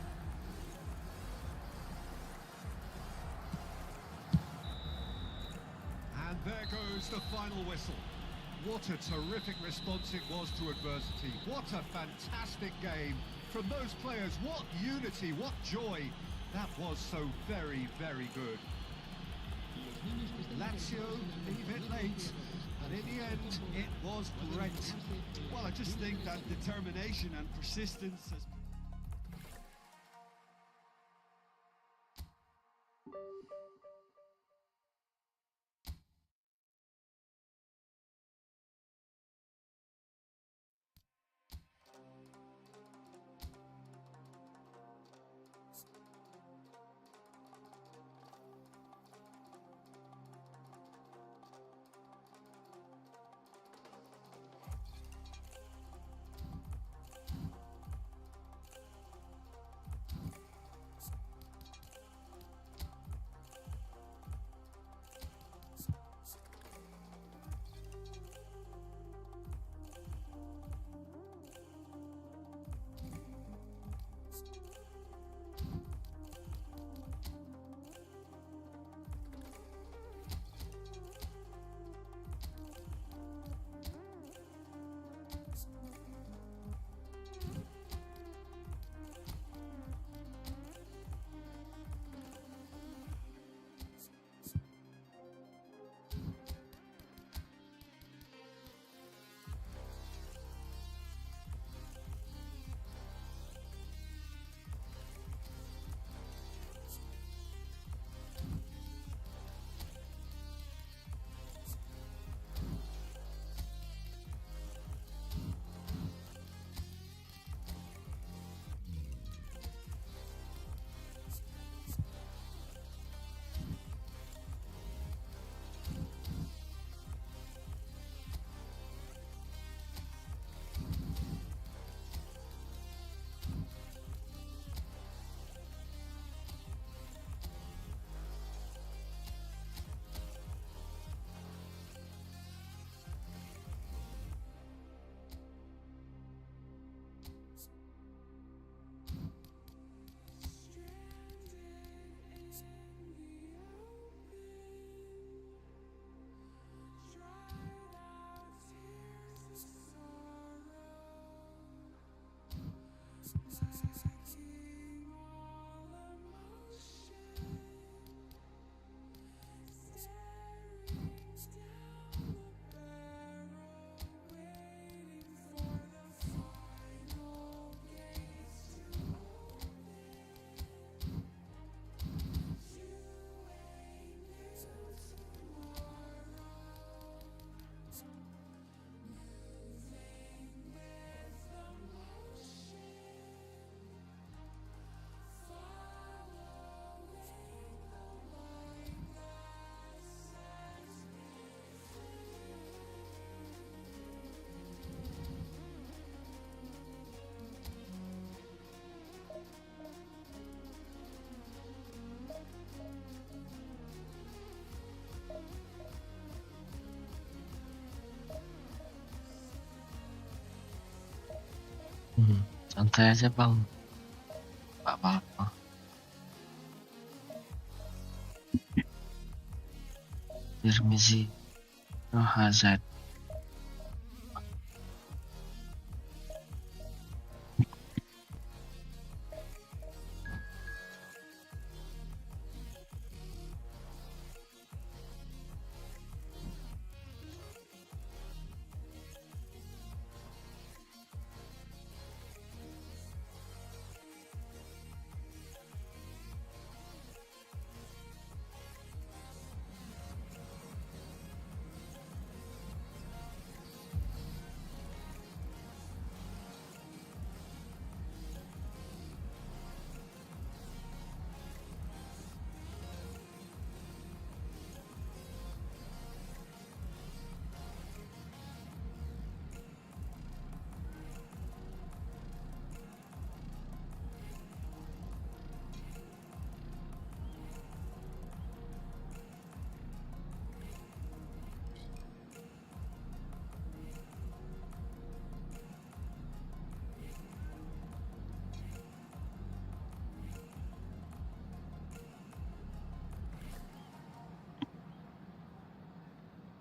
And there goes the final whistle. What a terrific response it was to adversity. What a fantastic game from those players. What unity, what joy. That was so very, very good. Lazio leave it late, and in the end, it was great. Well, I just think that determination and persistence has... Santai aja bang, nggak apa-apa. Tirmizi, Hazard.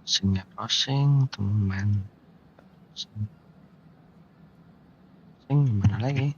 Crossingnya crossing, teman. Crossing gimana lagi?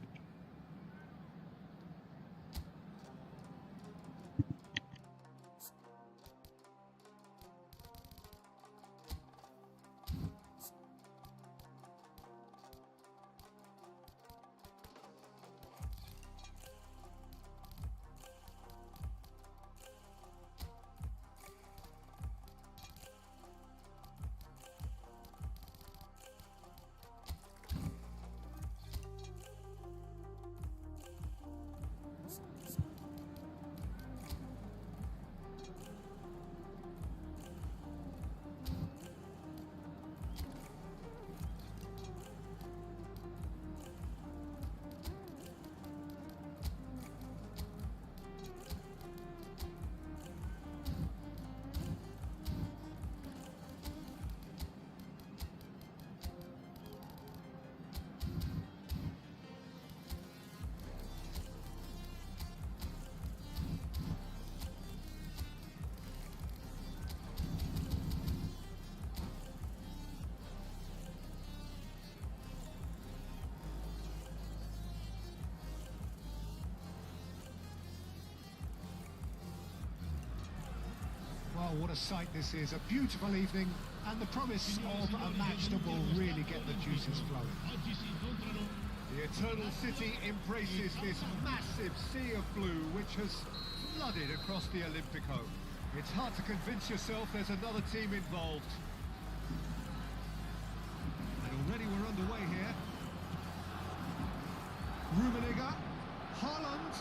Well, what a sight this is. A beautiful evening and the promise of a match that will really get the juices flowing. The Eternal City embraces this massive sea of blue which has flooded across the Olympico. It's hard to convince yourself there's another team involved. And already we're underway here. Rummenigge, Holland.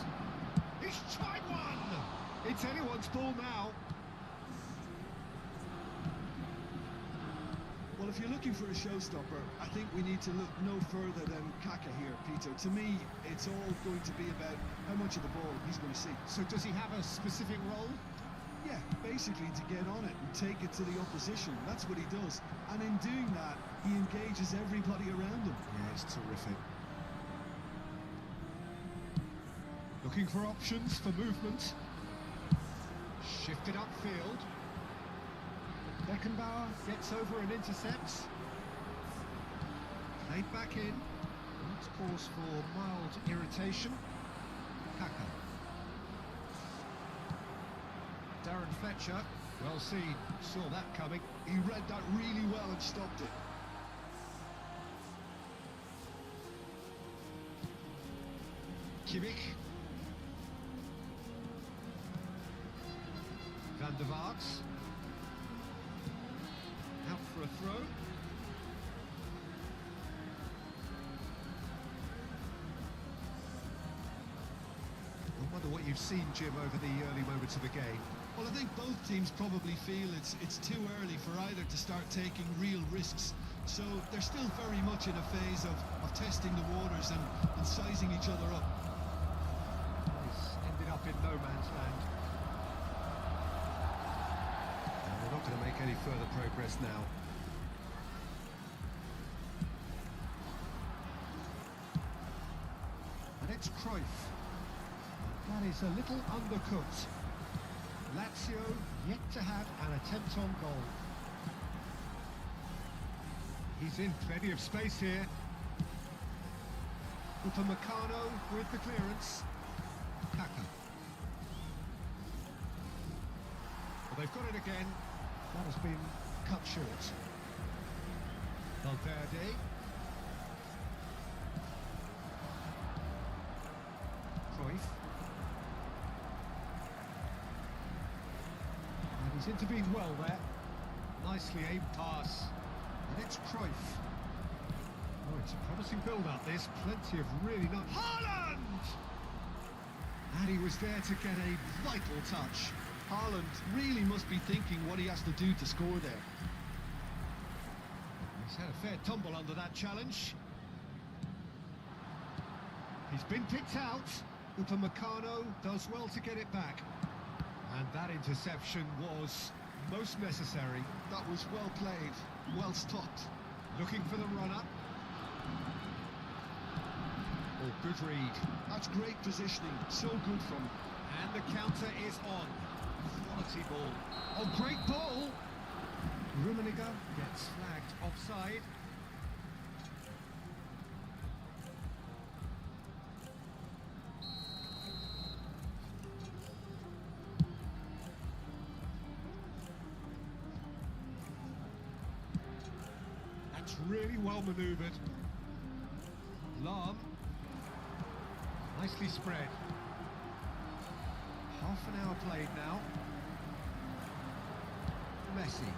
He's tried one! It's anyone's ball now. Well, if you're looking for a showstopper, I think we need to look no further than Kaka here, Peter. To me, it's all going to be about how much of the ball he's going to see. So does he have a specific role? Yeah, basically to get on it and take it to the opposition. That's what he does. And in doing that, he engages everybody around him. Yeah, it's terrific. Looking for options for movement. Shifted upfield. Beckenbauer gets over and intercepts. Played back in. That's cause for mild irritation. Kaka. Darren Fletcher, well seen, saw that coming. He read that really well and stopped it. Kimmich. Van der Vaart. Out for a throw. I wonder what you've seen, Jim, over the early moments of the game. Well, I think both teams probably feel it's too early for either to start taking real risks. So they're still very much in a phase of testing the waters and sizing each other up. He's ended up in no man's land. And we're not going to make any further progress now. it's Cruyff. That is a little undercooked. Lazio yet to have an attempt on goal. He's in plenty of space here. Upamecano with the clearance. Kaka. Well, they've got it again. That has been cut short. Valverde. Cruyff. And he's intervened well there. Nicely aimed pass. And it's Cruyff. Oh, it's a promising build-up, this. Plenty of really nice... Haaland! And he was there to get a vital touch. Haaland really must be thinking what he has to do to score there. He's had a fair tumble under that challenge. He's been picked out. Upamecano does well to get it back. And that interception was most necessary. That was well played, well stopped. Looking for the runner. Oh, good read. That's great positioning, so good from him. And the counter is on. Quality ball. Oh, great ball! Rummenigge gets flagged offside. That's really well manoeuvred. Lahm. Nicely spread. Half an hour played now. Messi.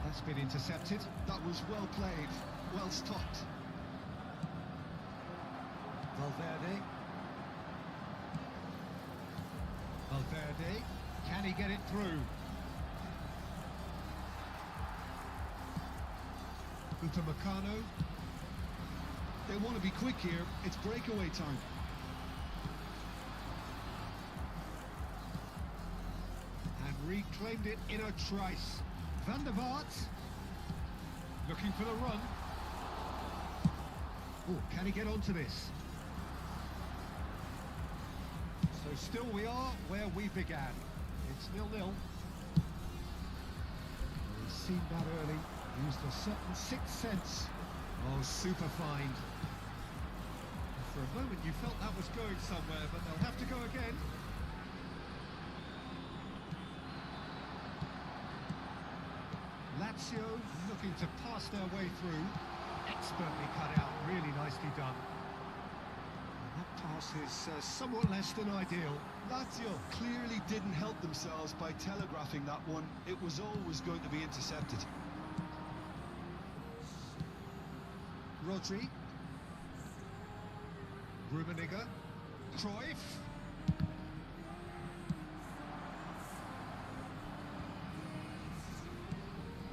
That's been intercepted. That was well played, well stopped. Valverde. Valverde. Can he get it through? Upamecano. They want to be quick here, it's breakaway time. And reclaimed it in a trice. Van der Vaart. Looking for the run. Oh, can he get onto this? So still we are where we began. It's 0-0. He's seen that early. Used a certain sixth sense. Oh, super find. For a moment you felt that was going somewhere, but they'll have to go again. Lazio looking to pass their way through. Expertly cut out, really nicely done. And that pass is somewhat less than ideal. Lazio clearly didn't help themselves by telegraphing that one. It was always going to be intercepted. Rodri. Rummenigge. Cruyff.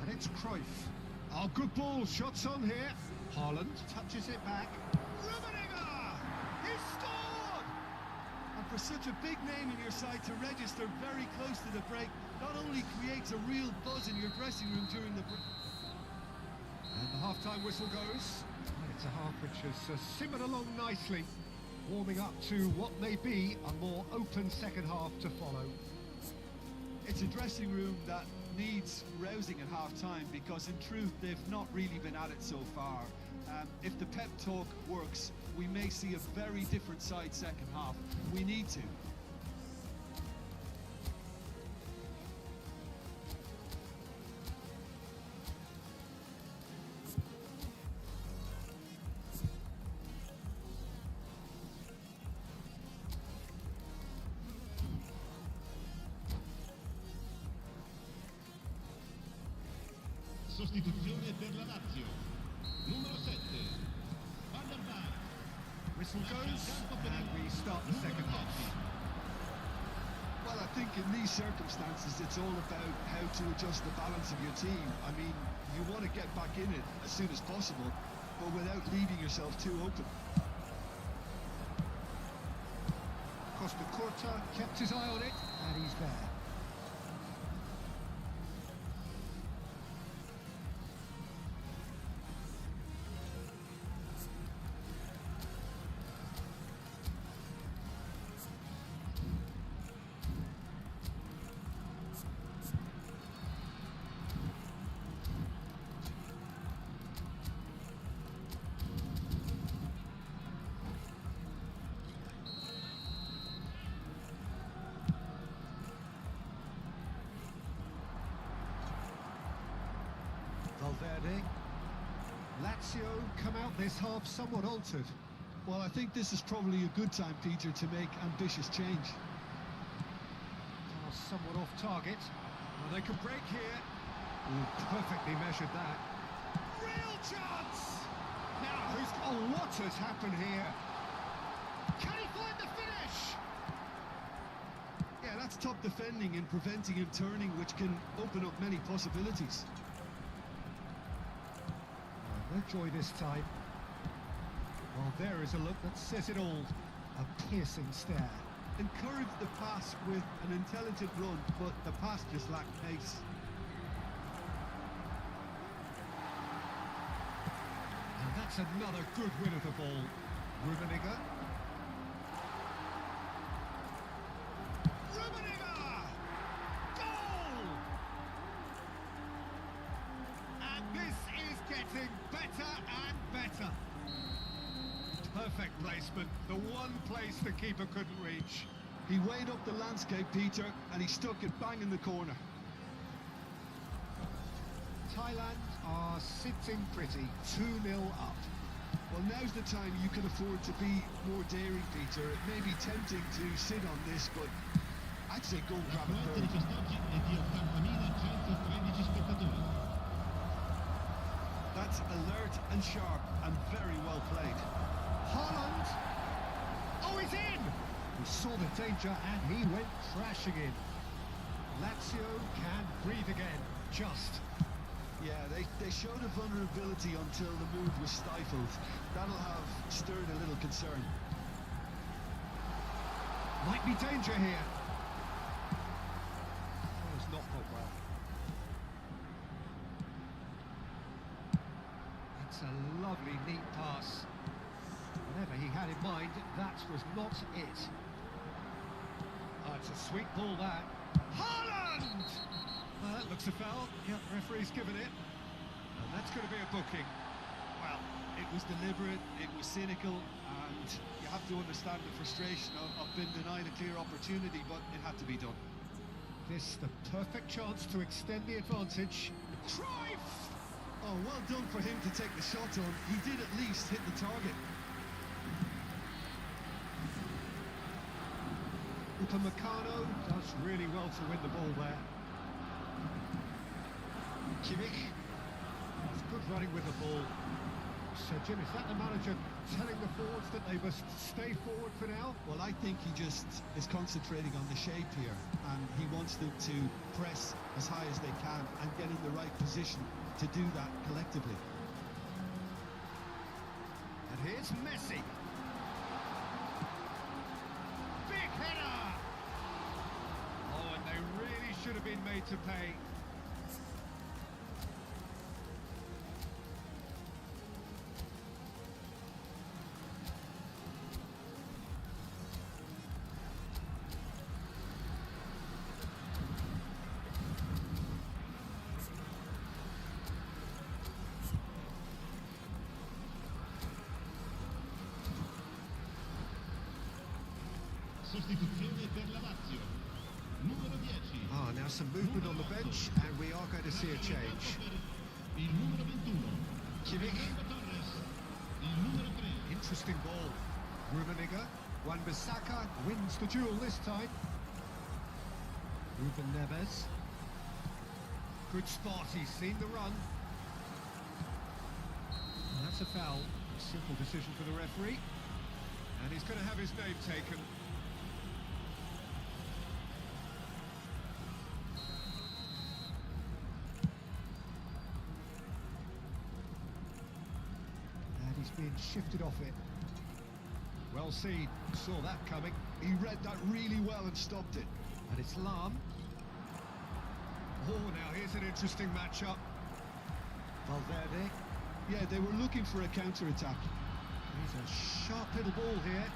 And it's Cruyff. Oh, good ball. Shots on here. Haaland touches it back. Rummenigge! He scored! And for such a big name in your side to register very close to the break, not only creates a real buzz in your dressing room during the break. And the half-time whistle goes. And it's a half which has simmered along nicely, warming up to what may be a more open second half to follow. It's a dressing room that needs rousing at half-time because in truth they've not really been at it so far. If the pep talk works, we may see a very different side second half. We need to. Sostituzione per la Lazio. Numero 7. Van der Vaart. Whistle goes, and we start the second half. Well, I think in these circumstances it's all about how to adjust the balance of your team. I mean, you want to get back in it as soon as possible, but without leaving yourself too open. Costa Curta kept his eye on it, and he's there. Lazio come out this half somewhat altered. Well, I think this is probably a good time, Peter, to make ambitious change. Pass somewhat off target. Well, they could break here. Ooh, perfectly measured that. Real chance! Now, what has happened here? Can he find the finish? Yeah, that's top defending and preventing him turning, which can open up many possibilities. No joy this time. Well, there is a look that says it all. A piercing stare. Encouraged the pass with an intelligent run, but the pass just lacked pace. And that's another good win of the ball. Rummenigge. Rummenigge! Goal! And this is getting better and better. Perfect placement, the one place the keeper couldn't reach. He weighed up the landscape, Peter, and he stuck it bang in the corner. Thailand are sitting pretty, 2-0 up. Well, now's the time you can afford to be more daring, Peter. It may be tempting to sit on this, but I'd say go grab a L'apporto third. di quest'oggi è di 80.113 spettatori. That's alert and sharp and very well played. Haaland! Oh, he's in! He saw the danger and he went crashing in. Lazio can breathe again, just. Yeah, they showed a vulnerability until the move was stifled. That'll have stirred a little concern. Might be danger here. Oh, it's not got well. It's a lovely, neat pass. Whatever he had in mind, that was not it. Oh, it's a sweet ball, that. Haaland! That looks a foul. Yeah, referee's given it. And that's going to be a booking. Well, it was deliberate, it was cynical, and you have to understand the frustration of being denied a clear opportunity, but it had to be done. This the perfect chance to extend the advantage. Cruyff! Oh, well done for him to take the shot on. He did at least hit the target. Upamecano does really well to win the ball there. Kimmich. It's good running with the ball. So, Jim, is that the manager telling the forwards that they must stay forward for now? Well, I think he just is concentrating on the shape here, and he wants them to press as high as they can and get in the right position to do that collectively. And here's Messi. Big header! Oh, and they really should have been made to pay. Sostituzione per la Lazio. Numero 10. Ah, now some movement on the bench, and we are going to see a change. Il numero 21. Kimmich. Fernando Torres. Il numero 3. Interesting ball. Rummenigge. Wan-Bissaka wins the duel this time. Ruben Neves. Good spot, he's seen the run. And that's a foul. Simple decision for the referee. And he's going to have his name taken. And he's being shifted off it. Well seen, saw that coming. He read that really well and stopped it. And it's Lahm. Oh, now here's an interesting matchup. Valverde. Yeah, they were looking for a counter-attack. He's a sharp little ball here.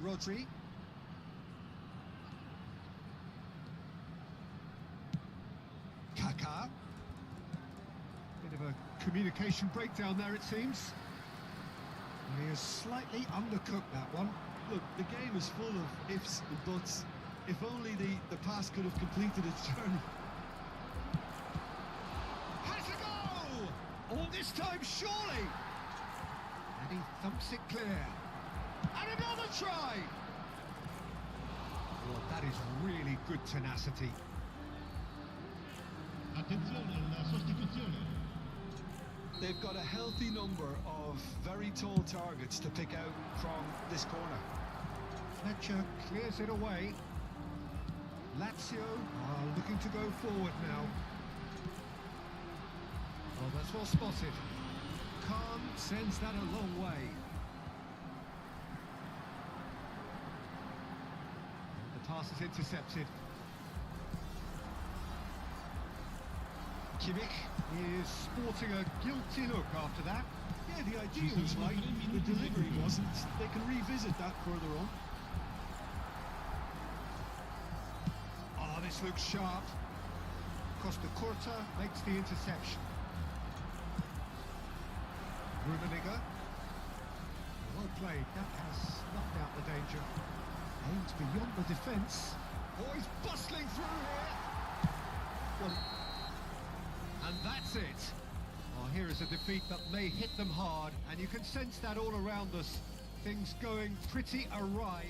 Rodri. Kaká. Bit of a communication breakdown there, it seems. He has slightly undercooked that one. Look, the game is full of ifs and buts. If only the pass could have completed its journey. Has a go! Oh, this time surely! And he thumps it clear. And another try! Oh, that is really good tenacity. Attenzione alla sostituzione. They've got a healthy number of very tall targets to pick out from this corner. Fletcher clears it away. Lazio are looking to go forward now. Oh, that's well spotted. Khan sends that a long way. The pass is intercepted. Kimmich is sporting a guilty look after that. Yeah, the idea was right, the delivery wasn't. They can revisit that further on. Oh, this looks sharp. Costa Curta makes the interception. Rummenigge. Well played. That has snuffed out the danger. Aims beyond the defence. Oh, he's bustling through here. Well, and that's it. Oh, here is a defeat that may hit them hard, and you can sense that all around us. Things going pretty awry.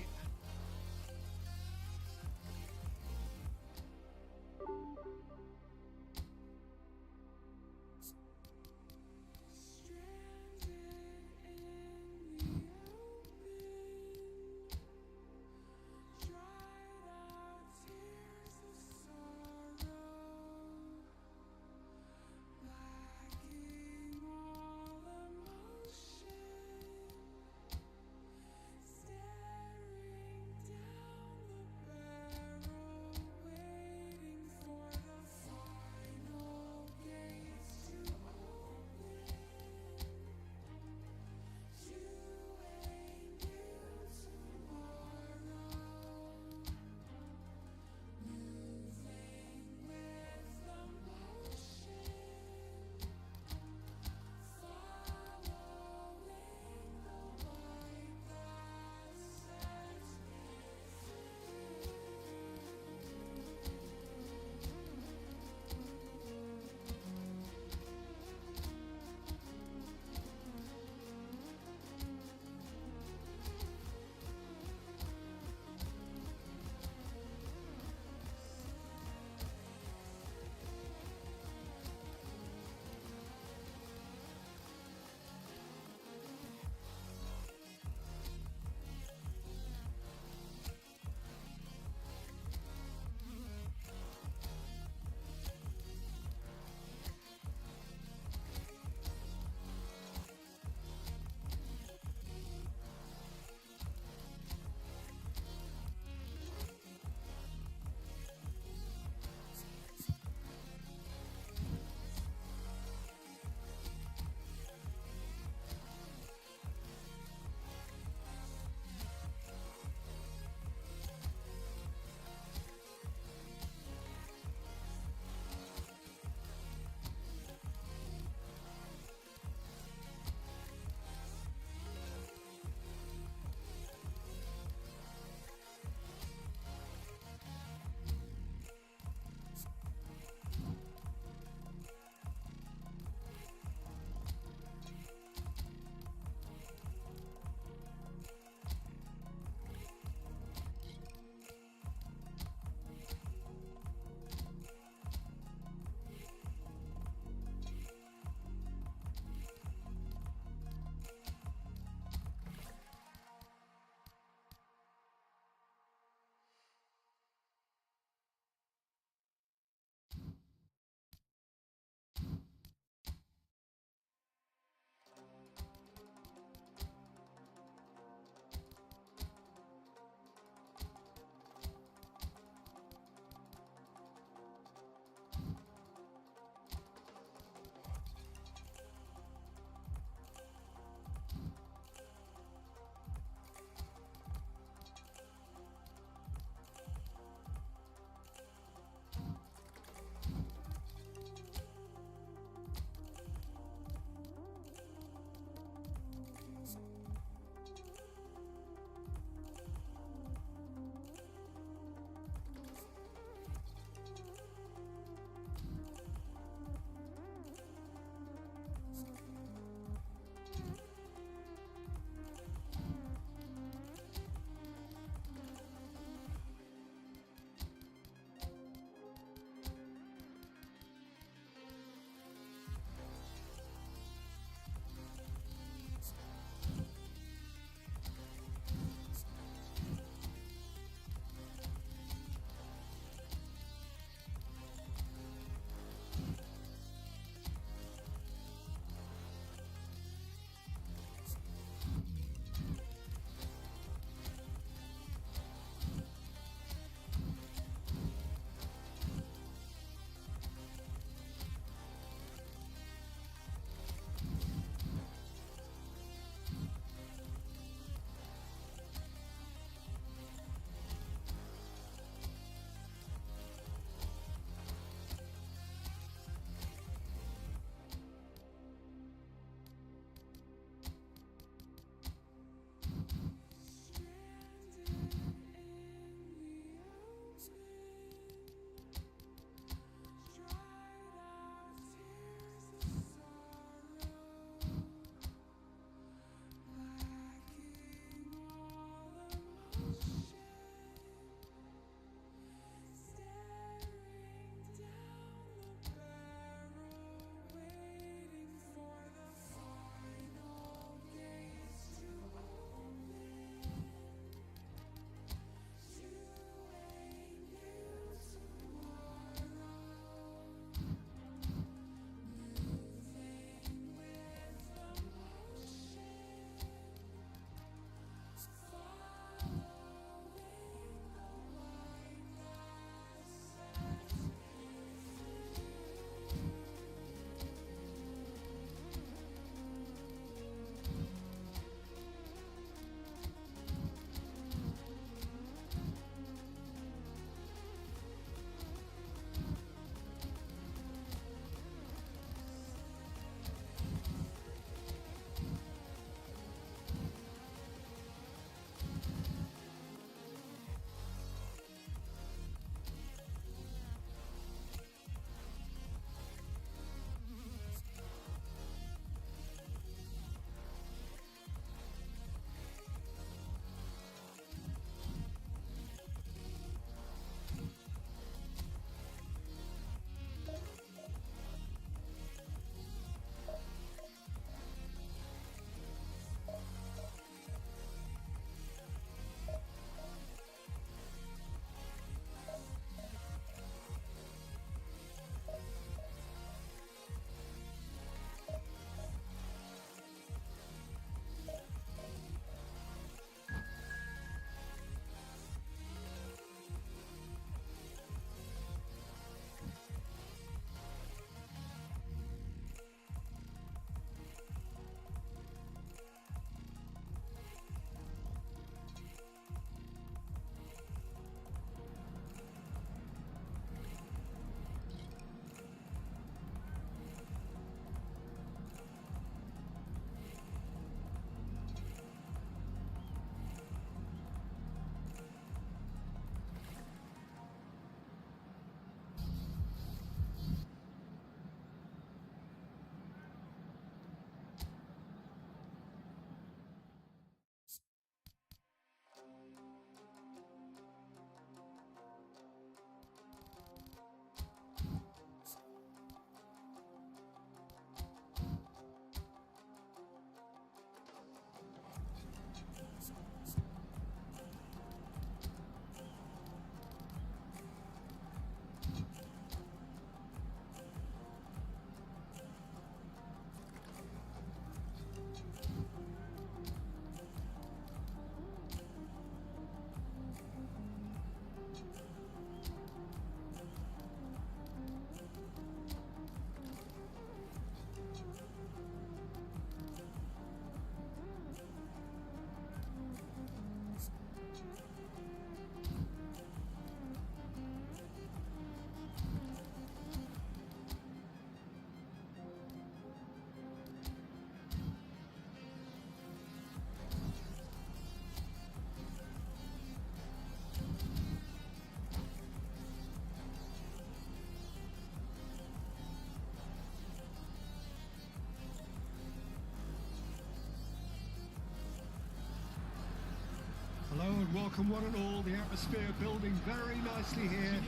welcome one and all. The atmosphere building very nicely here.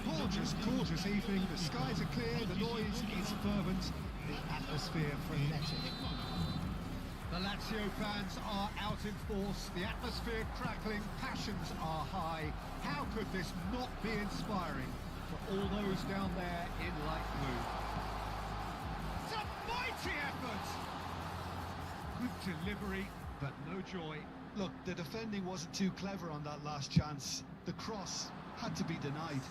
Gorgeous, gorgeous evening. The skies are clear, the noise is fervent, the atmosphere frenetic. The Lazio fans are out in force, the atmosphere crackling, passions are high. How could this not be inspiring for all those down there in light blue? It's a mighty effort! Good delivery, but no joy. Look, the defending wasn't too clever on that last chance. The cross had to be denied.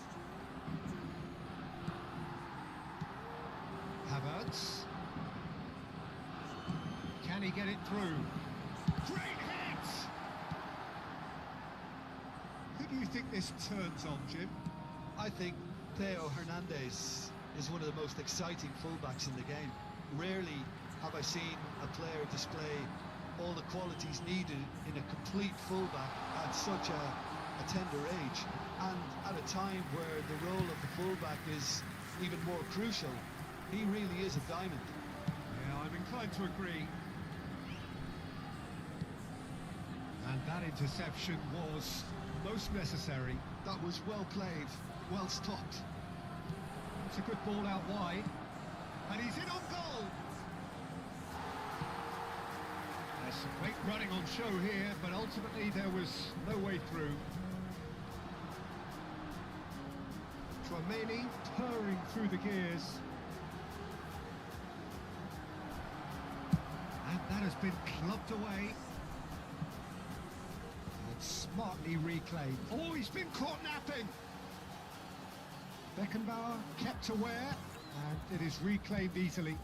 Havertz. Can he get it through? Great hit! Who do you think this turns on, Jim? I think Theo Hernandez is one of the most exciting fullbacks in the game. Rarely have I seen a player display all the qualities needed in a complete fullback at such a tender age, and at a time where the role of the fullback is even more crucial. He really is a diamond. Yeah, I'm inclined to agree. And that interception was most necessary. That was well played, well stopped. It's a good ball out wide. And he's in on goal! There's some great running on show here, but ultimately there was no way through. Tchouaméni purring through the gears. And that has been clubbed away. And smartly reclaimed. Oh, he's been caught napping! Beckenbauer kept aware, and it is reclaimed easily.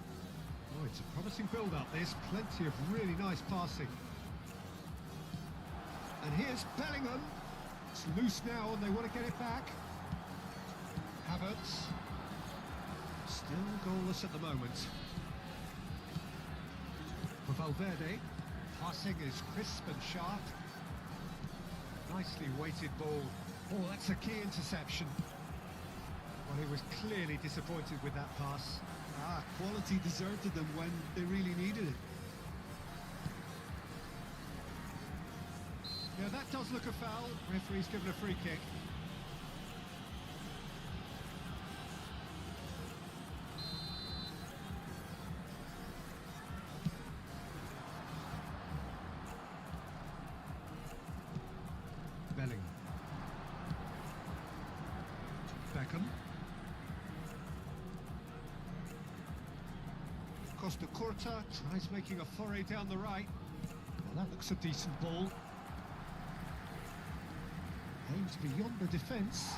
Oh, it's a promising build-up. There's plenty of really nice passing. And here's Bellingham. It's loose now and they want to get it back. Havertz. Still goalless at the moment. For Valverde, passing is crisp and sharp. Nicely weighted ball. Oh, that's a key interception. Well, he was clearly disappointed with that pass. Quality deserted them when they really needed it. Yeah, that does look a foul. Referee's given a free kick. Bellingham. Beckham. Costa Curta tries making a foray down the right. Well, that looks a decent ball. Aims beyond the defence.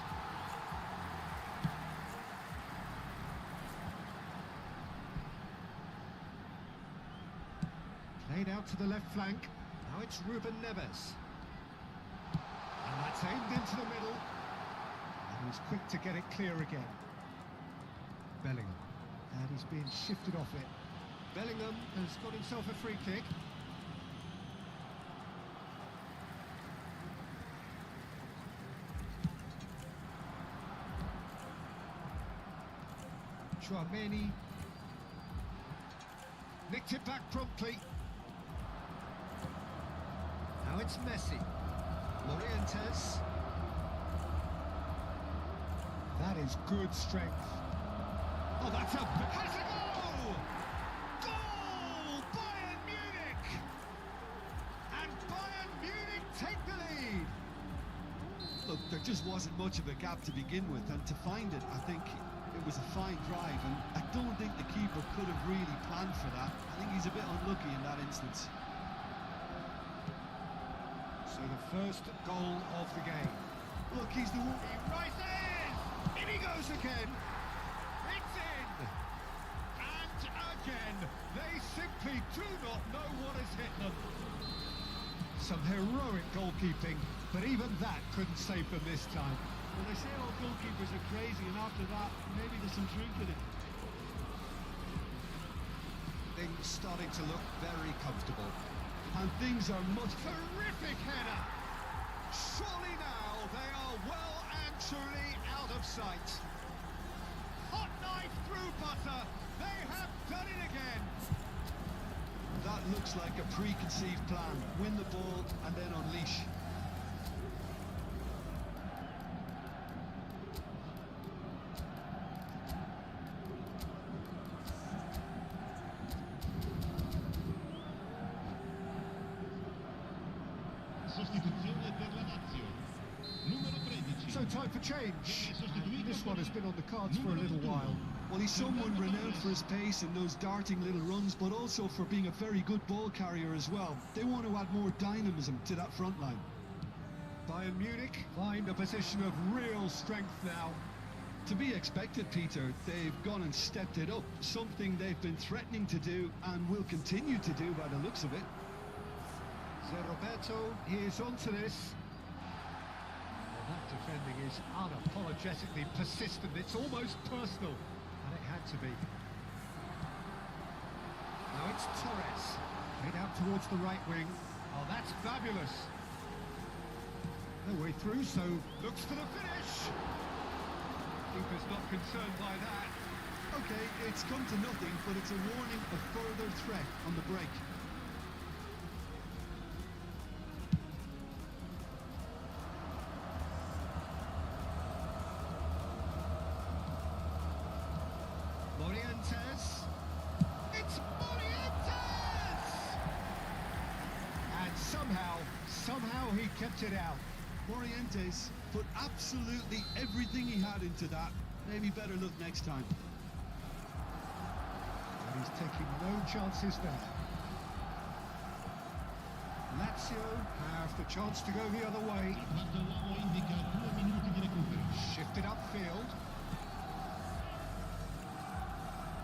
Played out to the left flank. Now it's Ruben Neves. And that's aimed into the middle. And he's quick to get it clear again. Bellingham. And he's being shifted off it. Bellingham has got himself a free kick. Tchouaméni nicked it back promptly. Now it's Messi. Morientes. That is good strength. Oh, that's a... Has a goal! Goal! Bayern Munich! And Bayern Munich take the lead! Look, there just wasn't much of a gap to begin with, and to find it, I think it was a fine drive, and I don't think the keeper could have really planned for that. I think he's a bit unlucky in that instance. So the first goal of the game. Look, he's the one. He rises! In he goes again! It's in! And again! They simply do not know what has hit them. Some heroic goalkeeping, but even that couldn't save them this time. Well, they say all goalkeepers are crazy, and after that, maybe there's some truth in it. Things starting to look very comfortable. And things are much... Terrific header! Surely now they are well and truly out of sight. Hot knife through butter. They have done it again. That looks like a preconceived plan. Win the ball and then unleash. no time for change. And this one has been on the cards for a little while. Well, he's someone renowned for his pace and those darting little runs, but also for being a very good ball carrier as well. They want to add more dynamism to that front line. Bayern Munich find a position of real strength now. To be expected, Peter. They've gone and stepped it up, something they've been threatening to do and will continue to do by the looks of it. Roberto, he is onto this. Well, that defending is unapologetically persistent. It's almost personal, and it had to be. Now it's Torres, played out towards the right wing. Oh, that's fabulous. No way through, so looks for the finish. Keeper's not concerned by that. Okay, it's come to nothing, but it's a warning of further threat on the break. Morientes. It's Morientes! And somehow he kept it out. Morientes put absolutely everything he had into that. Maybe better look next time. And he's taking no chances there. Lazio have the chance to go the other way. Shifted upfield.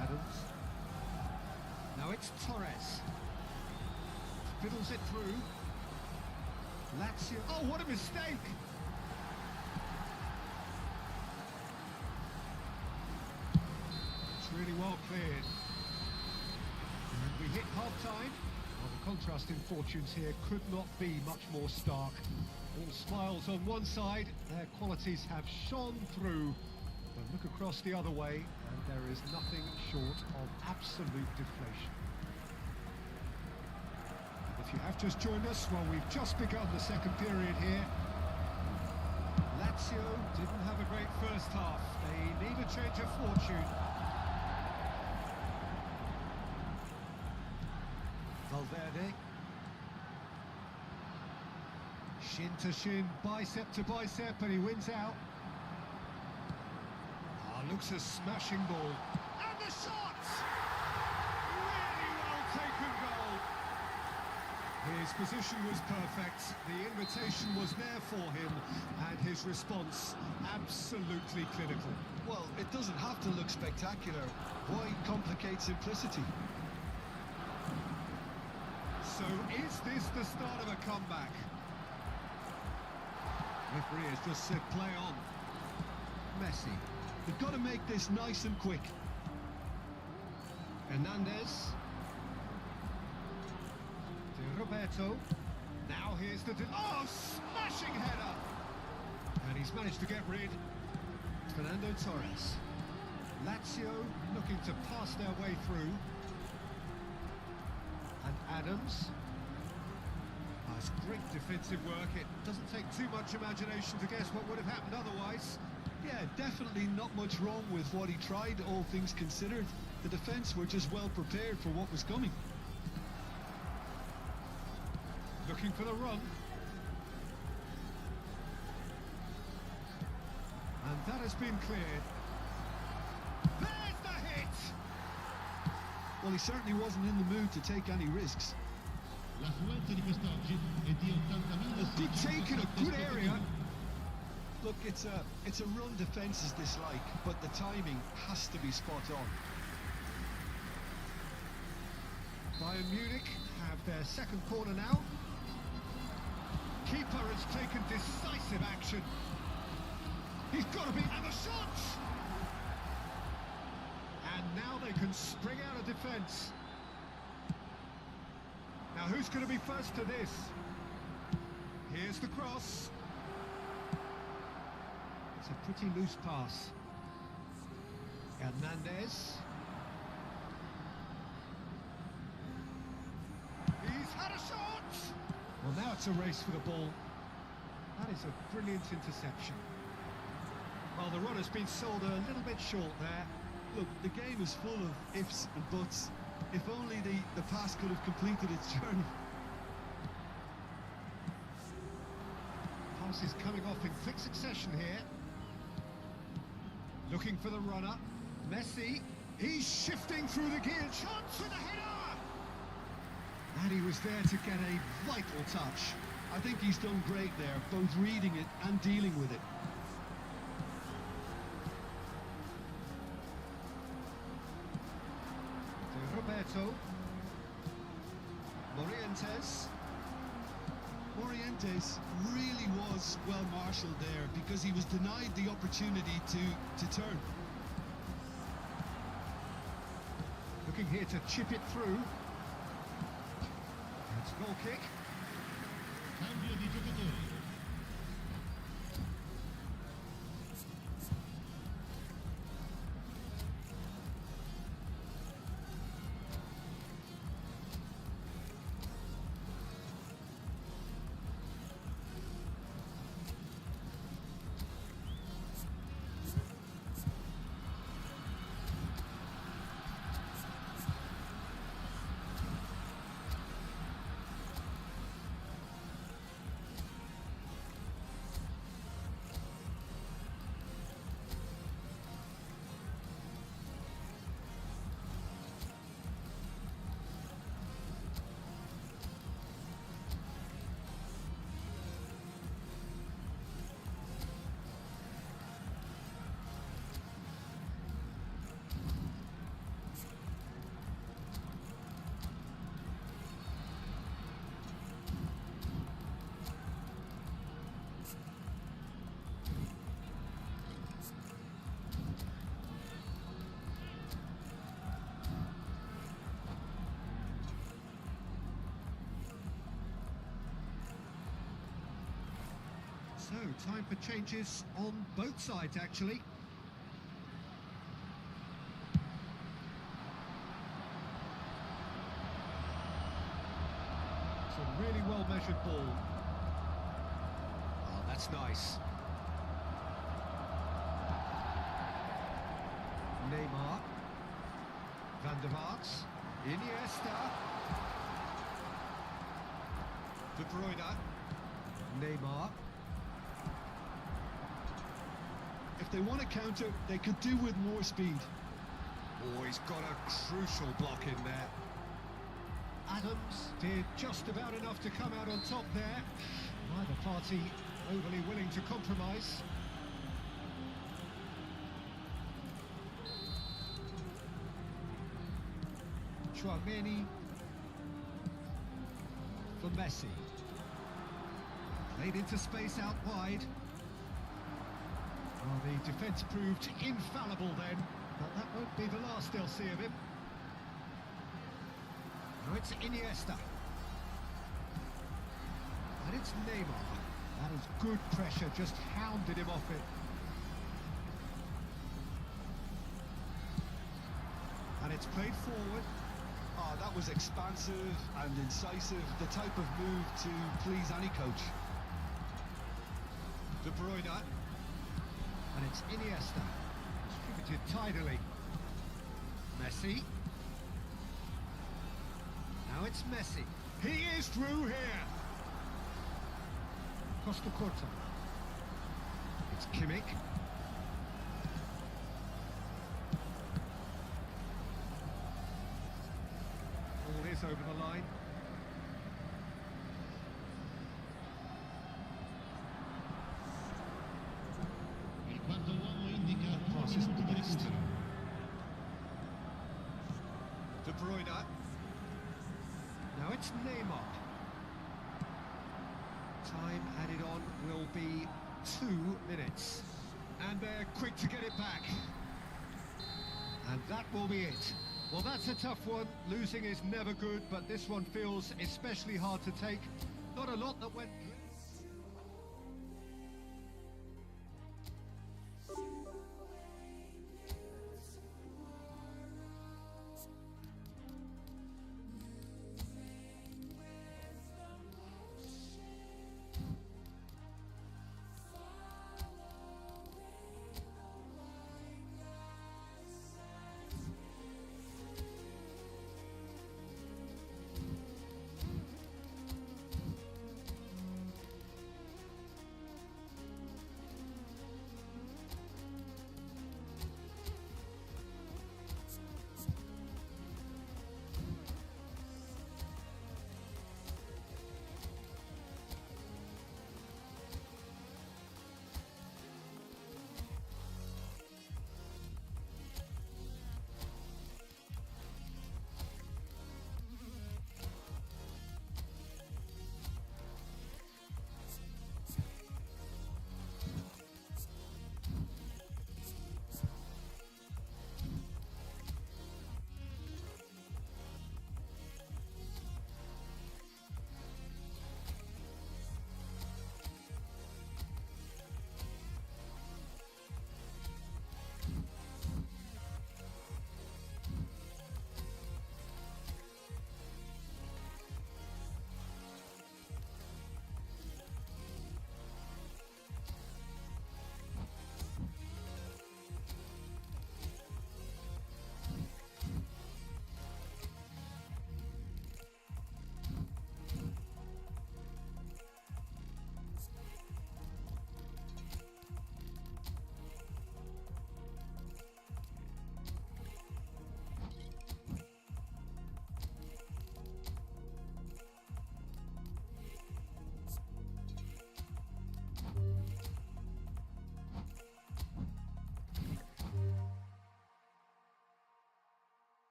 Adams. Now it's Torres. Fiddles it through. Lazio. Oh, what a mistake! It's really well cleared. And we hit half-time. Well, the contrast in fortunes here could not be much more stark. All smiles on one side, their qualities have shone through. But look across the other way, and there is nothing short of absolute deflation. If you have just joined us, well, we've just begun the second period here. Lazio didn't have a great first half. They need a change of fortune. Valverde. Shin to shin, bicep to bicep, and he wins out. Looks a smashing ball. And the shot! Really well taken goal. His position was perfect, the invitation was there for him, and his response absolutely clinical. Well, it doesn't have to look spectacular. Why complicate simplicity? So is this the start of a comeback? Referee has just said play on. Messi. They've got to make this nice and quick. Hernandez. De Roberto. Now here's the... Oh, smashing header! And he's managed to get rid. Fernando Torres. Lazio looking to pass their way through. And Adams. Oh, it's great defensive work. It doesn't take too much imagination to guess what would have happened otherwise. Yeah, definitely not much wrong with what he tried, all things considered. The defence were just well prepared for what was coming. Looking for the run. And that has been cleared. There's the hit! Well, he certainly wasn't in the mood to take any risks. Good take in a good area. Look, it's a run defence's dislike, but the timing has to be spot on. Bayern Munich have their second corner now. Keeper has taken decisive action. He's got to be... And the shot! And now they can spring out of defence. Now who's going to be first to this? Here's the cross. It's a pretty loose pass. Hernandez. He's had a shot! Well, now it's a race for the ball. That is a brilliant interception. Well, the run has been sold a little bit short there. Look, the game is full of ifs and buts. If only the pass could have completed its journey. Passes coming off in quick succession here. Looking for the runner. Messi. He's shifting through the gear. Chance for the header! And he was there to get a vital touch. I think he's done great there, both reading it and dealing with it. To Roberto. Morientes. Morientes really was well marshalled there because he was denied the opportunity to turn. Looking here to chip it through. It's a goal kick. Cambio di giocatore. So, time for changes on both sides, actually. It's a really well-measured ball. Oh, that's nice. Neymar. Van der Vaart. Iniesta. De Bruyne. Neymar. If they want to counter, they could do with more speed. Oh, he's got a crucial block in there. Adams did just about enough to come out on top there. Neither party overly willing to compromise. Chouameni for Messi. Played into space out wide. Well, the defence proved infallible then, but that won't be the last they'll see of him. Now it's Iniesta. And it's Neymar. That is good pressure, just hounded him off it. And it's played forward. Oh, that was expansive and incisive, the type of move to please any coach. De Bruyne. And it's Iniesta, distributed tidily. Messi. Now it's Messi. He is through here. Costa Corta. It's Kimmich. All is over the line. Il quarto uomo indica Pass 1 isn't the minuto di best. recupero. De Bruyne. Now it's Neymar. Time added on will be 2 minutes. And they're quick to get it back. And that will be it. Well, that's a tough one. Losing is never good, but this one feels especially hard to take. Not a lot that went...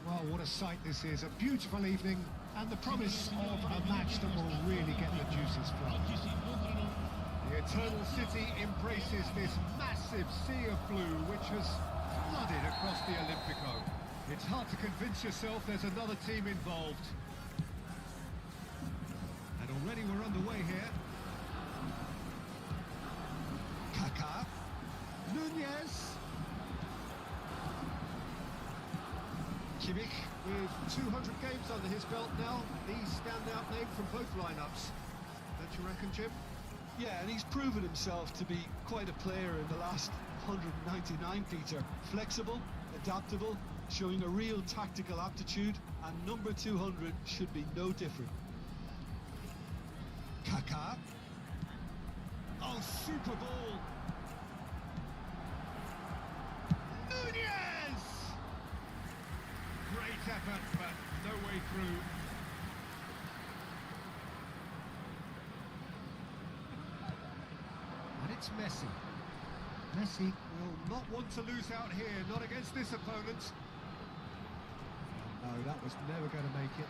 Well, what a sight this is. A beautiful evening and the promise of a match that will really get the juices flowing. The Eternal City embraces this massive sea of blue which has flooded across the Olympico. It's hard to convince yourself there's another team involved. And already we're underway here. Kaká. Nunez. Kimmich, with 200 games under his belt now, the standout name from both lineups. Don't you reckon, Jim? Yeah, and he's proven himself to be quite a player in the last 199, Peter. Flexible, adaptable, showing a real tactical aptitude, and number 200 should be no different. Kaká. Oh, super ball! Nunez! Great effort, but no way through. And it's Messi. Messi will not want to lose out here, not against this opponent. No, that was never going to make it.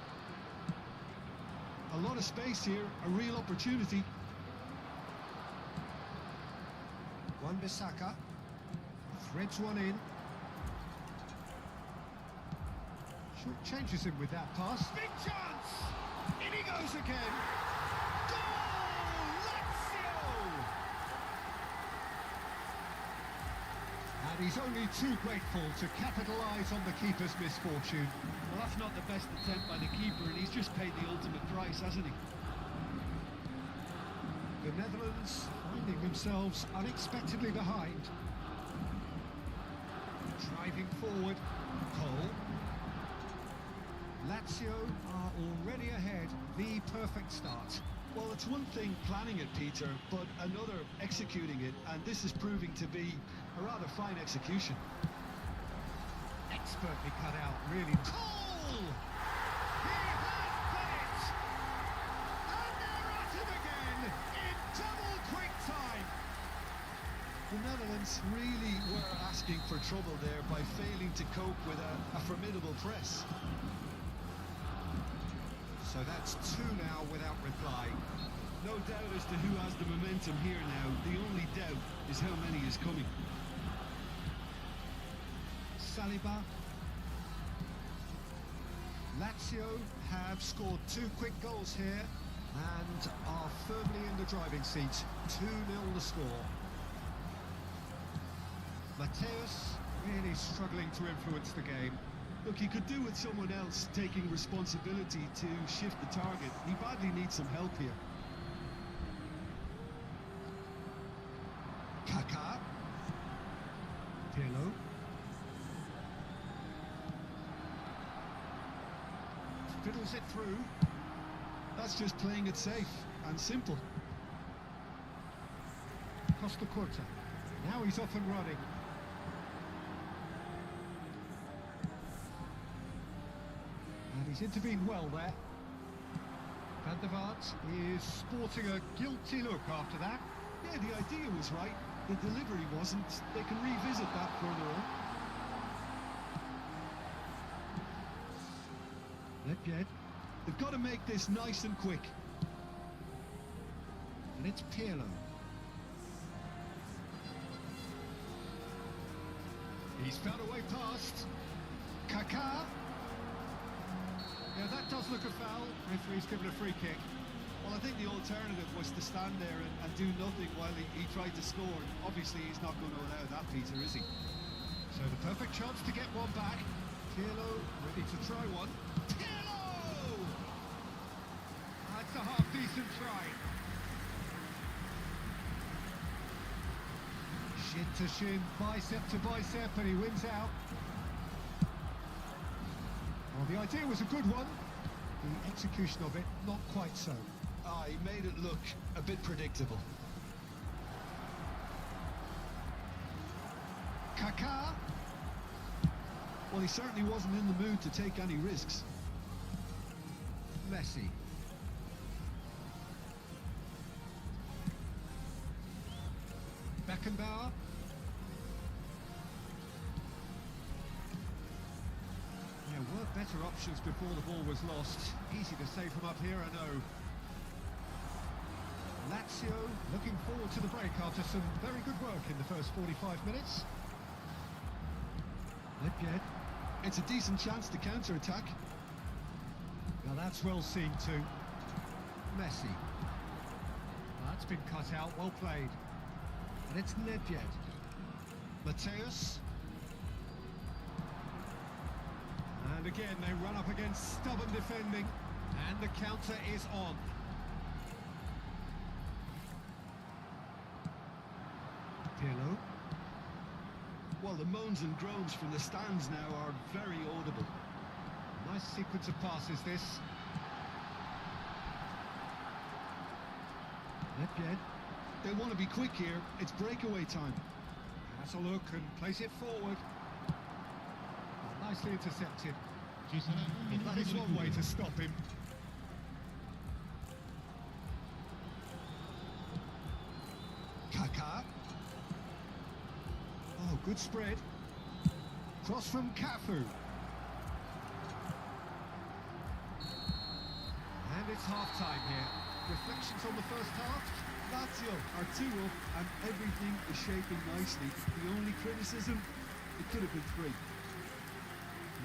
A lot of space here, a real opportunity. Wan-Bissaka threads one in. Short changes him with that pass. Big chance! In he goes again! Goal! Lazio! And he's only too grateful to capitalise on the keeper's misfortune. Well, that's not the best attempt by the keeper, and he's just paid the ultimate price, hasn't he? The Netherlands finding themselves unexpectedly behind. Driving forward, Cole. Lazio are already ahead, the perfect start. Well, it's one thing planning it, Peter, but another executing it, and this is proving to be a rather fine execution. expertly cut out, really. Goal! He has done it! And they're at it again in double quick time. The Netherlands really were asking for trouble there by failing to cope with a formidable press. So that's two now without reply. No doubt as to who has the momentum here now. The only doubt is how many is coming. Saliba. Lazio have scored two quick goals here and are firmly in the driving seat. 2-0 the score. Mateus really struggling to influence the game. Look, he could do with someone else taking responsibility to shift the target. He badly needs some help here. Kaká. Pirlo. Fiddles it through. That's just playing it safe and simple. Costa Curta. Now he's off and running. And he's intervened well there. Van der Vaart is sporting a guilty look after that. Yeah, the idea was right. The delivery wasn't. They can revisit that further on. Nedved. They've got to make this nice and quick. And it's Pirlo. He's found a way past. Kaká. Yeah, that does look a foul. Referee's given a free kick. Well, I think the alternative was to stand there and do nothing while he tried to score. Obviously, he's not going to allow that, Peter, is he? So the perfect chance to get one back. Pirlo ready to try one. Pirlo! That's a half-decent try. Shin to shin, bicep to bicep, and he wins out. Well, the idea was a good one. The execution of it, not quite so. Ah, he made it look a bit predictable. Kaká. Well, he certainly wasn't in the mood to take any risks. Messi. Beckenbauer. There were better options before the ball was lost. Easy to say from up here, I know. Lazio looking forward to the break after some very good work in the first 45 minutes. Nedved. It's a decent chance to counter-attack. Now that's well seen too. Messi. That's been cut out, well played. And it's Nedved. Mateus. And again they run up against stubborn defending. And the counter is on. Pirlo. Well, the moans and groans from the stands now are very audible. Nice sequence of passes this. Nedved. They want to be quick here. It's breakaway time. Has a look and plays it forward. Oh, nicely intercepted. Ci sarà un Well, minuto that is di one way recupero. to stop him. Kaká. Oh, good spread. Cross from Cafu. And it's half-time here. Reflections on the first half? Lazio are 2 up and everything is shaping nicely. The only criticism, it could have been 3.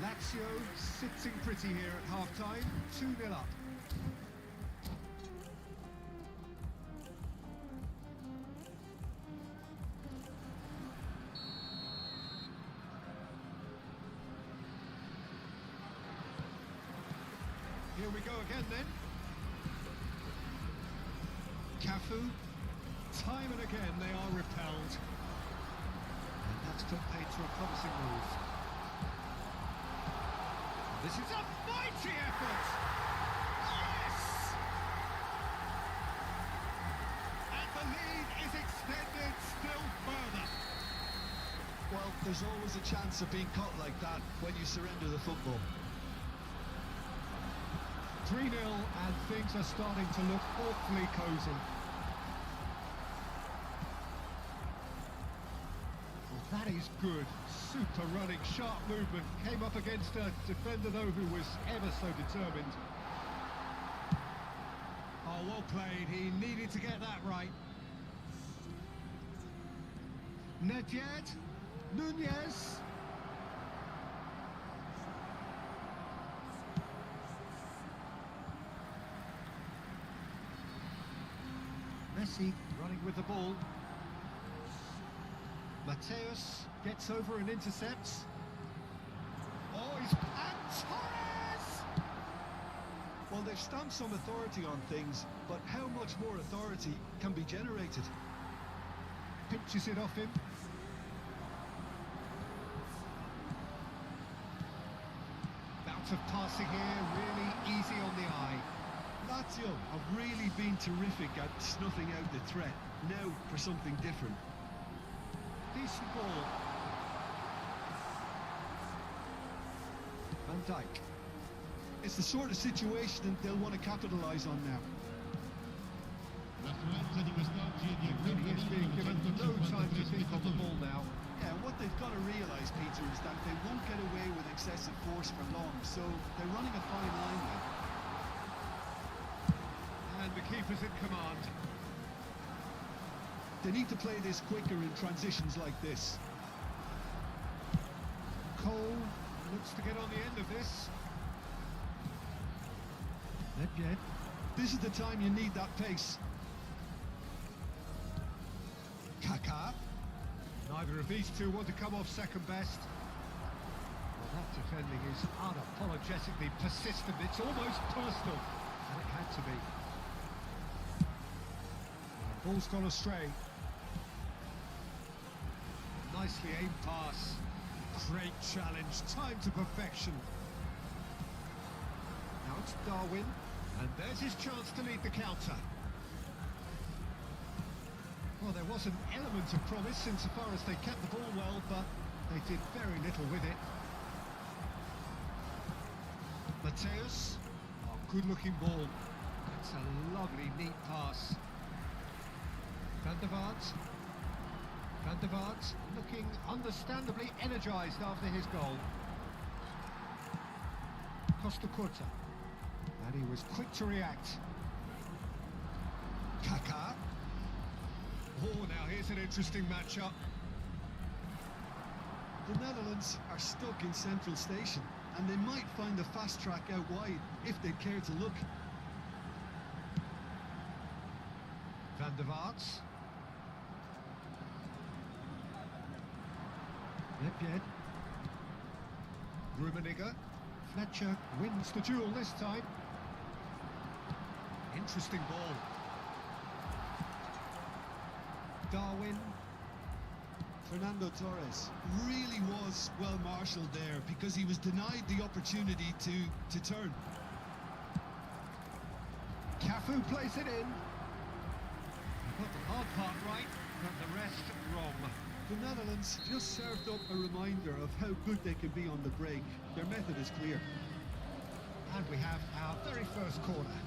Lazio sitting pretty here at half-time, 2-0 up. Here we go again then. Cafu, time and again they are repelled. And that's put paid to a promising move. This is a mighty effort! Yes! And the lead is extended still further. Well, there's always a chance of being caught like that when you surrender the football. 3-0 and things are starting to look awfully cosy. Well, that is good. Super running, sharp movement. Came up against a defender though who was ever so determined. Oh, well played. He needed to get that right. Nedved, Nunez. Messi running with the ball. Mateus gets over and intercepts. Oh, he's and Torres! Well, they've stamped some authority on things, but how much more authority can be generated? Pinches it off him. Bout of passing here, really easy on the eye. Lazio have really been terrific at snuffing out the threat. Now for something different. Decent ball. Van Dijk. It's the sort of situation they'll want to capitalise on now. L'affluenza di quest'oggi è di Really is being given no time to think on the ball now. Yeah, what they've got to realise, Peter, is that they won't get away with excessive force for long, so they're running a fine line now. And the keeper's in command. They need to play this quicker in transitions like this. Cole looks to get on the end of this. Nedved. This is the time you need that pace. Kaká. Neither of these two want to come off second best. Well, that defending is unapologetically persistent. It's almost personal. And it had to be. Ball's gone astray. Nicely aimed pass. Great challenge. Time to perfection. Now it's Darwin. And there's his chance to lead the counter. Well, there was an element of promise insofar as they kept the ball well, but they did very little with it. Mateus. Oh, good-looking ball. That's a lovely, neat pass. Van der Vaart. Van der Vaart looking understandably energised after his goal. Costa Curta. And he was quick to react. Kaká. Oh, now here's an interesting matchup. The Netherlands are stuck in central station, and they might find a fast track out wide if they care to look. Van der Vaart. Nedved. Rummenigge. Fletcher wins the duel this time. Interesting ball. Darwin. Fernando Torres really was well marshalled there because he was denied the opportunity to turn. Cafu plays it in. He got the hard part right, but the rest wrong. The Netherlands just served up a reminder of how good they can be on the break. Their method is clear. And we have our very first corner.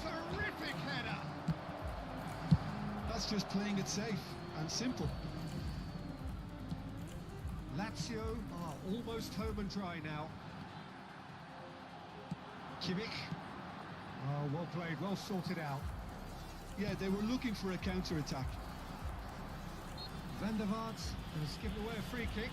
Terrific header! That's just playing it safe and simple. Lazio are almost home and dry now. Kimmich. Oh, well played, well sorted out. Yeah, they were looking for a counter-attack. Van der Vaart has given away a free kick.